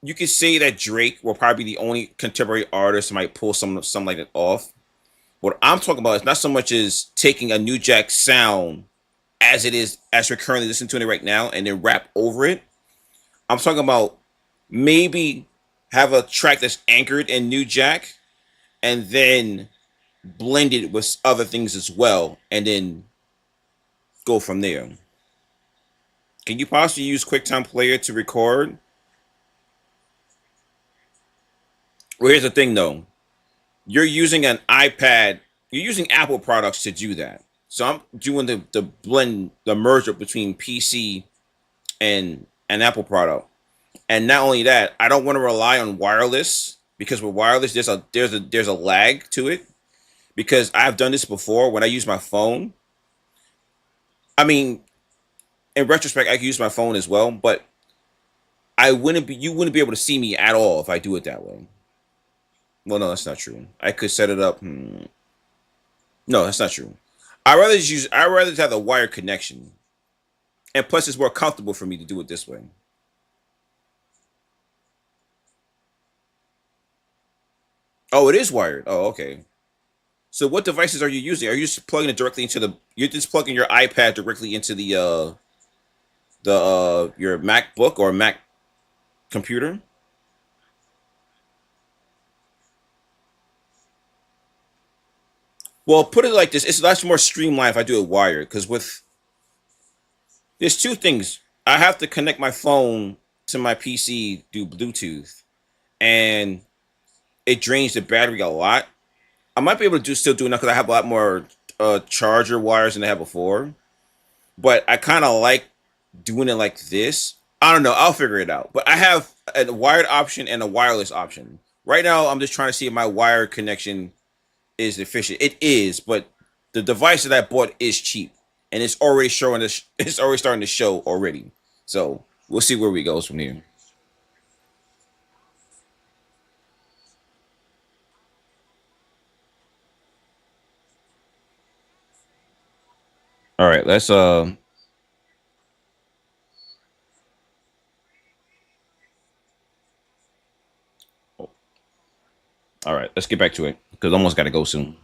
you could say that Drake will probably be the only contemporary artist who might pull something like that off. What I'm talking about is not so much as taking a New Jack sound as it is as we're currently listening to it right now and then rap over it. I'm talking about maybe have a track that's anchored in New Jack and then blend it with other things as well and then go from there. Can you possibly use QuickTime Player to record? Well, here's the thing though. You're using an iPad, you're using Apple products to do that. So I'm doing the blend, the merger between PC and an Apple product. And not only that, I don't want to rely on wireless because with wireless there's a lag to it because I've done this before when I use my phone. I mean, in retrospect, I could use my phone as well, but I wouldn't be you wouldn't be able to see me at all if I do it that way. Well, no, that's not true. I could set it up. No, that's not true. I rather just have a wire connection, and plus it's more comfortable for me to do it this way. Oh, it is wired. Oh, okay. So what devices are you using? Are you just plugging it directly into the? You're just plugging your iPad directly into the your MacBook or Mac computer? Well, put it like this: it's much more streamlined if I do it wired. Because with there's two things. I have to connect my phone to my PC through Bluetooth, and it drains the battery a lot. I might be able to still do enough because I have a lot more charger wires than I had before. But I kind of like doing it like this. I don't know. I'll figure it out. But I have a wired option and a wireless option. Right now, I'm just trying to see if my wired connection is efficient. It is, but the device that I bought is cheap, and it's already showing this. It's already starting to show already. So we'll see where we goes from here. All right, let's all right, let's get back to it because I almost got to go soon.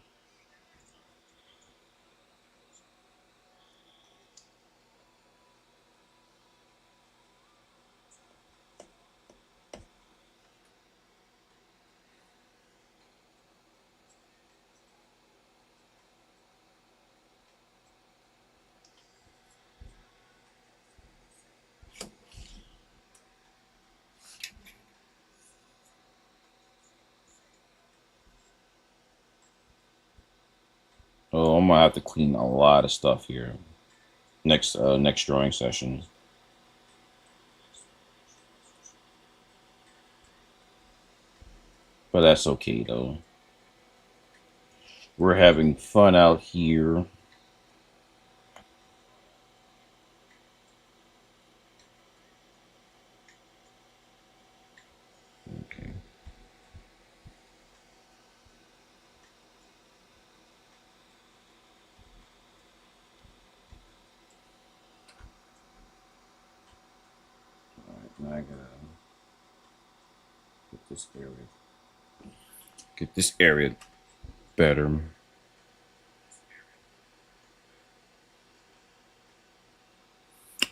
Oh, I'm gonna have to clean a lot of stuff here next drawing session. But that's okay though. We're having fun out here. Okay. All right, now I gotta get this area. Get this area better.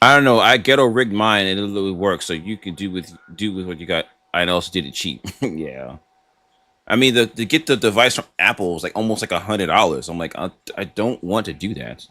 I don't know. I ghetto rigged mine and it literally works. So you can do with what you got. I also did it cheap. Yeah. I mean, the to get the device from Apple is like almost like $100. I'm like, I don't want to do that.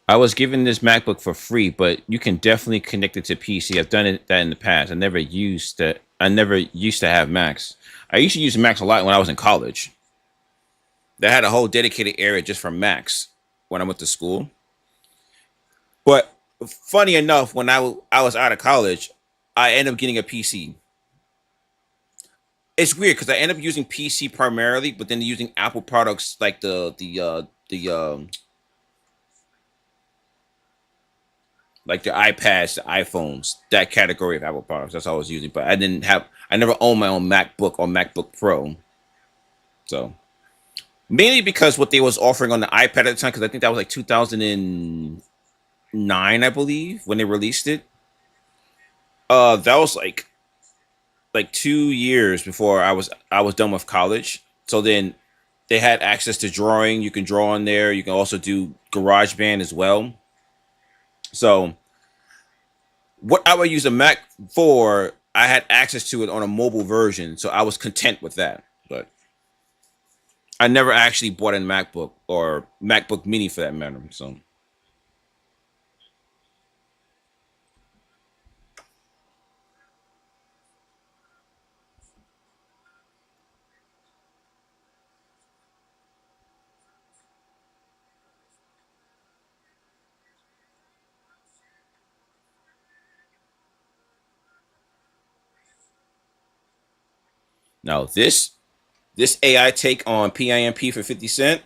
I was given this MacBook for free, but you can definitely connect it to PC. I've done that in the past. I never used that. I never used to have Macs. I used to use Macs a lot when I was in college. They had a whole dedicated area just for Macs when I went to school. But funny enough, when I was out of college, I ended up getting a PC. It's weird because I end up using PC primarily, but then using Apple products like the iPads, the iPhones, that category of Apple products. That's all I was using. But I never owned my own MacBook or MacBook Pro. So mainly because what they was offering on the iPad at the time, because I think that was like 2009, I believe, when they released it. That was like 2 years before I was done with college. So then they had access to drawing. You can draw on there. You can also do GarageBand as well. So what I would use a Mac for, I had access to it on a mobile version, so I was content with that. But I never actually bought a MacBook or MacBook Mini for that matter. So Now this AI take on PIMP for 50 Cent.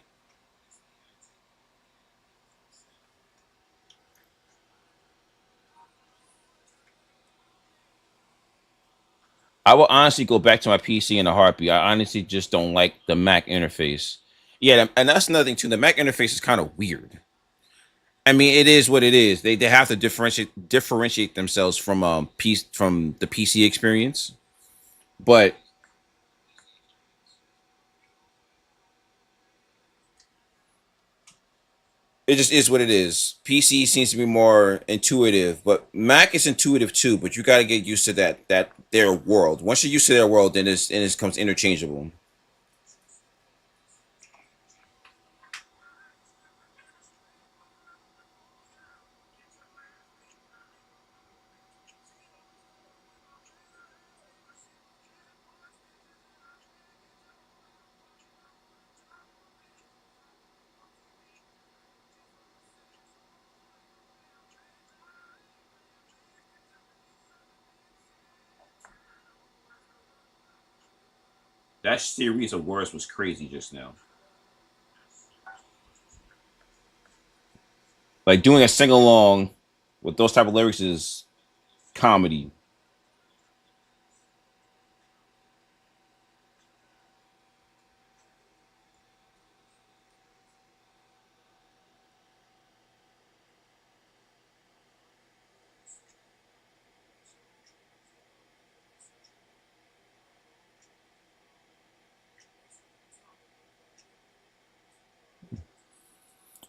I will honestly go back to my PC in a heartbeat. I honestly just don't like the Mac interface. Yeah, and that's another thing too. The Mac interface is kind of weird. I mean, it is what it is. They have to differentiate themselves from from the PC experience. But it just is what it is. PC seems to be more intuitive, but Mac is intuitive too. But you got to get used to that their world. Once you're used to their world, then it becomes interchangeable. That series of words was crazy just now. Like doing a sing along with those type of lyrics is comedy.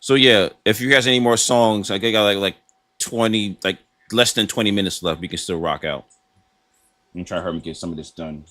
So yeah, if you guys any more songs, I got like 20, like less than 20 minutes left. We can still rock out. I'm trying to hurry and get some of this done.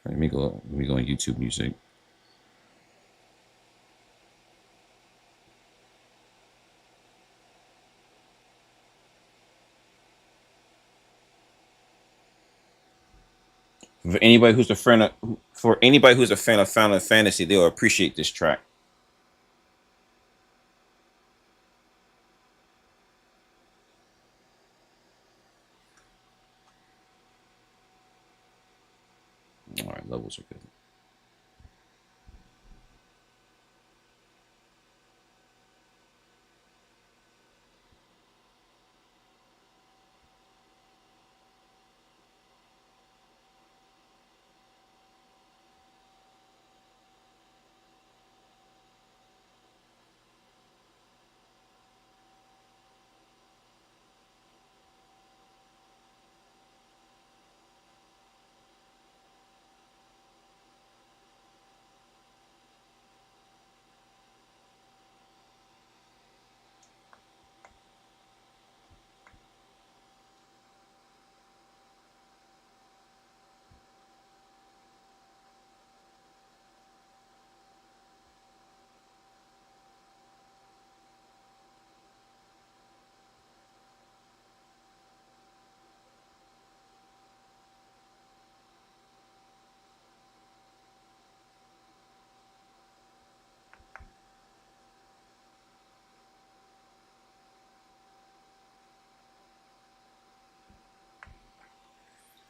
Let me go. Let me go on YouTube Music. For anybody who's a fan of, for anybody who's a fan of Final Fantasy, they'll appreciate this track. All right, levels are good.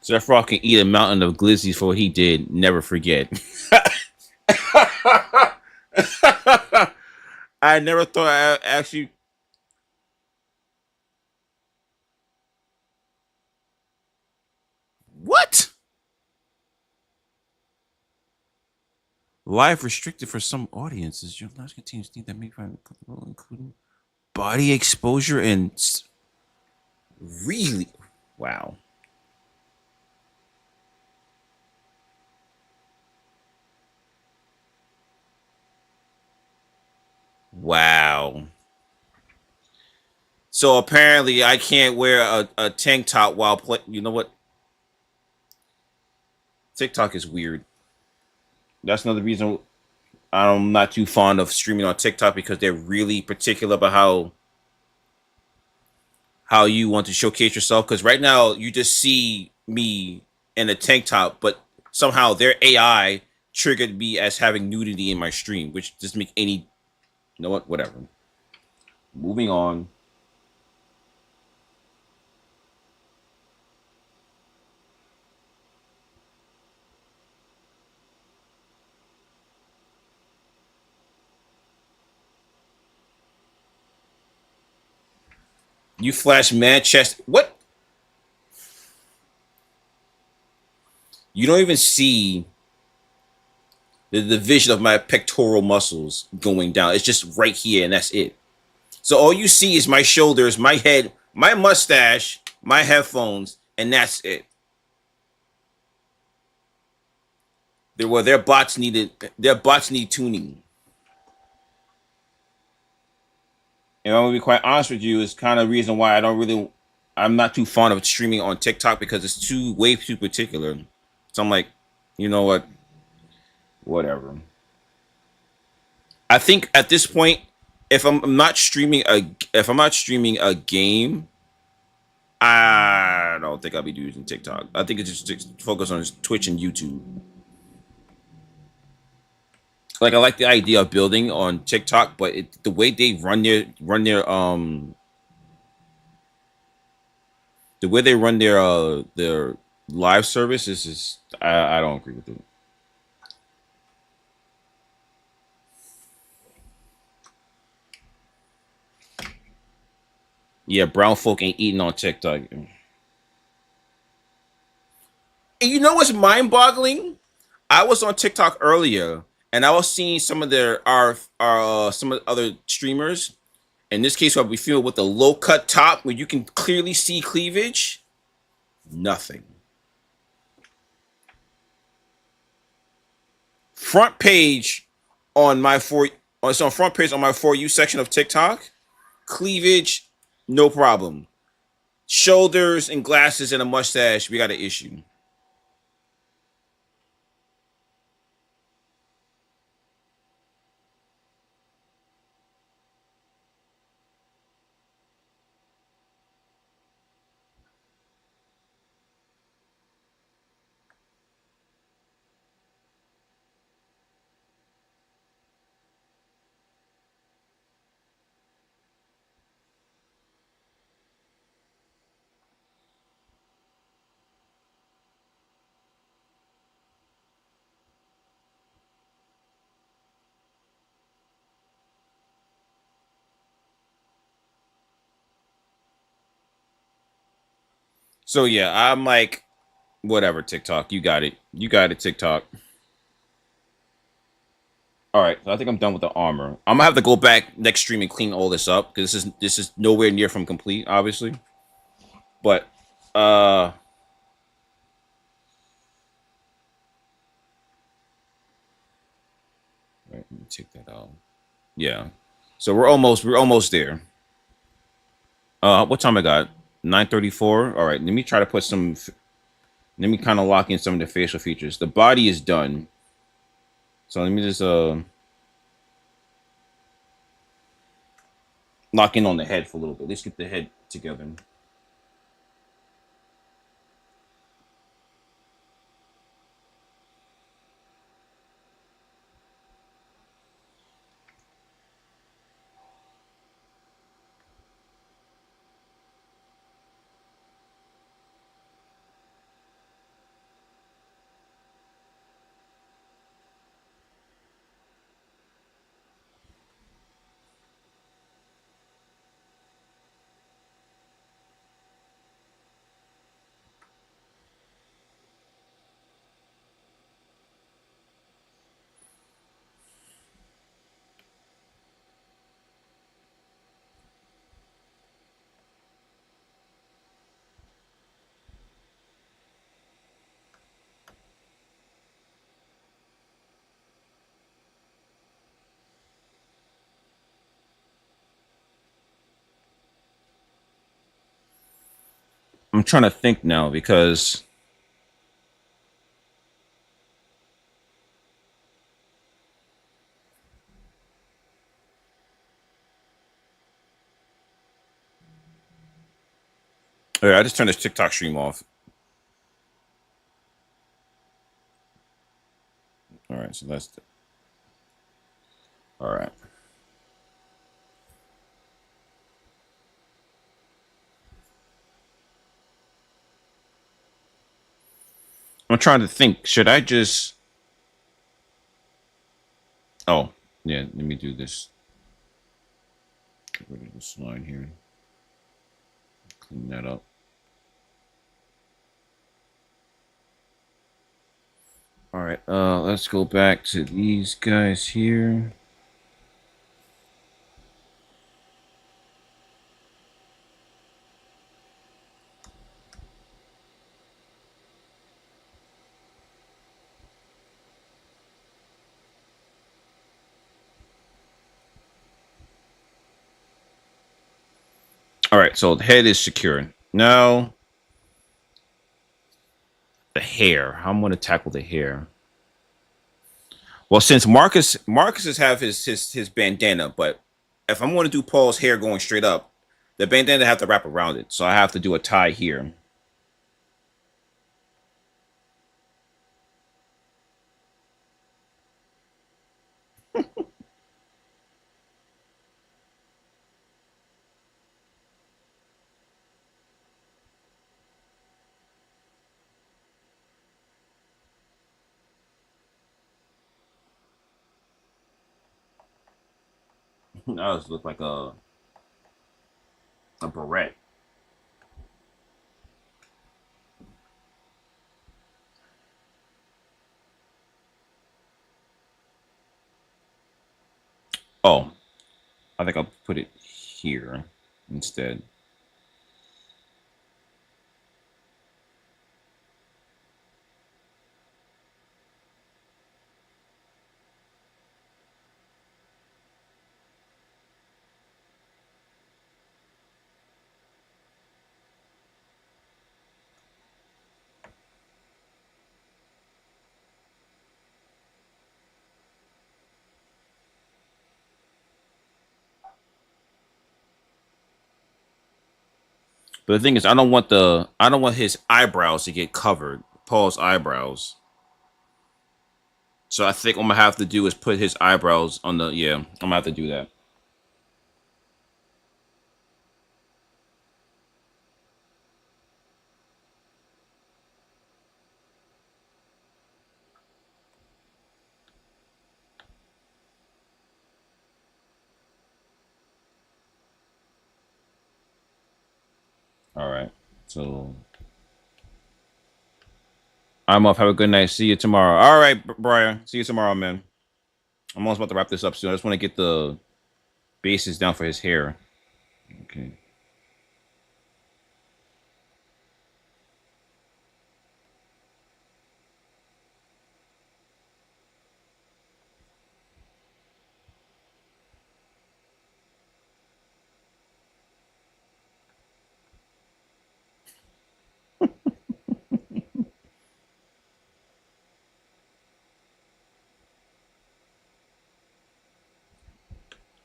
So that frog can eat a mountain of glizzies for what he did. Never forget. I never thought I actually. What? Live restricted for some audiences. Your lives contains things that make fun comfortable, including body exposure and really. Wow. Wow. So apparently, I can't wear a tank top while play. You know what? TikTok is weird. That's another reason. I'm not too fond of streaming on TikTok because they're really particular about how you want to showcase yourself. Because right now you just see me in a tank top, but somehow their AI triggered me as having nudity in my stream, which doesn't make any. You know what? Whatever. Moving on. You flash mad chest. What? You don't even see the division of my pectoral muscles going down. It's just right here, and that's it. So all you see is my shoulders, my head, my mustache, my headphones, and that's it. Their bots need tuning. And I'm gonna be quite honest with you, it's kind of the reason why I'm not too fond of streaming on TikTok because it's way too particular. So I'm like, you know what, whatever. I think at this point, if I'm not streaming a game, I don't think I'll be using TikTok. I think it's just focus on Twitch and YouTube. Like I like the idea of building on TikTok, but the way they run their live service is just I don't agree with it. Yeah, brown folk ain't eating on TikTok. And you know what's mind boggling? I was on TikTok earlier and I was seeing some of some of the other streamers. In this case, what we feel with the low cut top where you can clearly see cleavage. Nothing. Front page on my for it's on front page on my For You section of TikTok. Cleavage, no problem. Shoulders and glasses and a mustache, we got an issue. So yeah, I'm like, whatever, TikTok. You got it. You got it, TikTok. All right, so I think I'm done with the armor. I'm gonna have to go back next stream and clean all this up because this is nowhere near from complete, obviously. But right, let me take that out. Yeah. So we're almost there. What time I got? 9:34. All right, let me try to put some. Let me kind of lock in some of the facial features. The body is done. So let me just lock in on the head for a little bit. Let's get the head together. I'm trying to think now because All right, I just turned this TikTok stream off. All right, so that's all right. I'm trying to think. Should I just? Oh, yeah. Let me do this. Get rid of this line here. Clean that up. All right. Let's go back to these guys here. All right. So the head is secure. Now the hair. How I'm going to tackle the hair. Well, since Marcus is have his bandana, but if I'm going to do Paul's hair going straight up, the bandana have to wrap around it, so I have to do a tie here. Now this look like a beret. Oh, I think I'll put it here instead. But the thing is, I don't want his eyebrows to get covered. Paul's eyebrows. So I think what I'm gonna have to do is put his eyebrows on the yeah. I'm gonna have to do that. All right. So I'm off. Have a good night. See you tomorrow. All right, Brian. See you tomorrow, man. I'm almost about to wrap this up soon. I just want to get the bases down for his hair. Okay.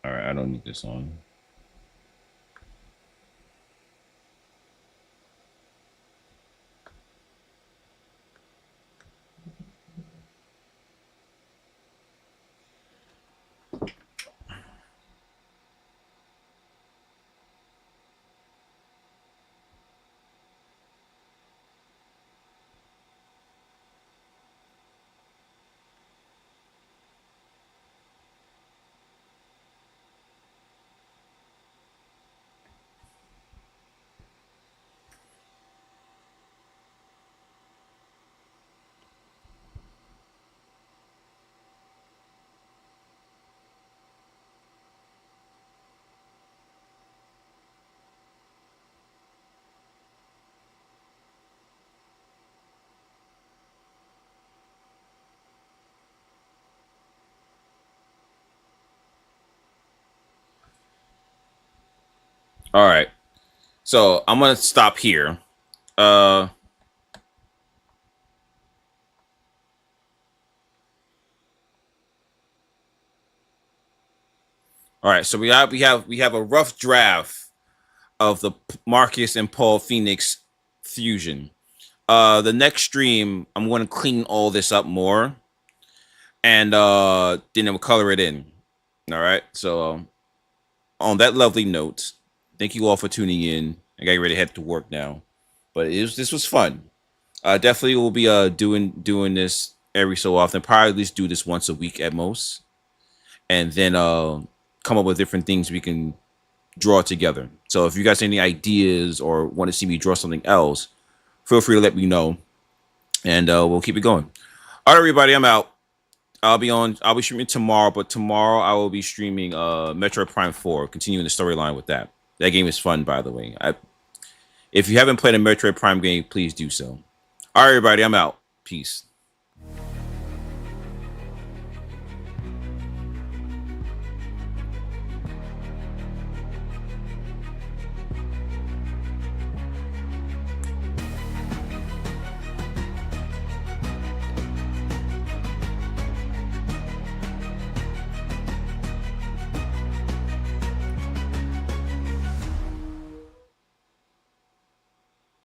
All right. I don't need this on. All right. So I'm gonna stop here. Uh. All right. So we have a rough draft of the Marcus and Paul Phoenix fusion. The next stream, I'm going to clean all this up more, and then we'll color it in. All right. So on that lovely note, thank you all for tuning in. I got ready to head to work now, but this was fun. Definitely will be doing this every so often. Probably at least do this once a week at most, and then come up with different things we can draw together. So if you guys have any ideas or want to see me draw something else, feel free to let me know, and we'll keep it going. All right, everybody, I'm out. I'll be streaming tomorrow, but tomorrow I will be streaming Metroid Prime 4, continuing the storyline with that. That game is fun, by the way. If you haven't played a Metroid Prime game, please do so. All right, everybody, I'm out. Peace.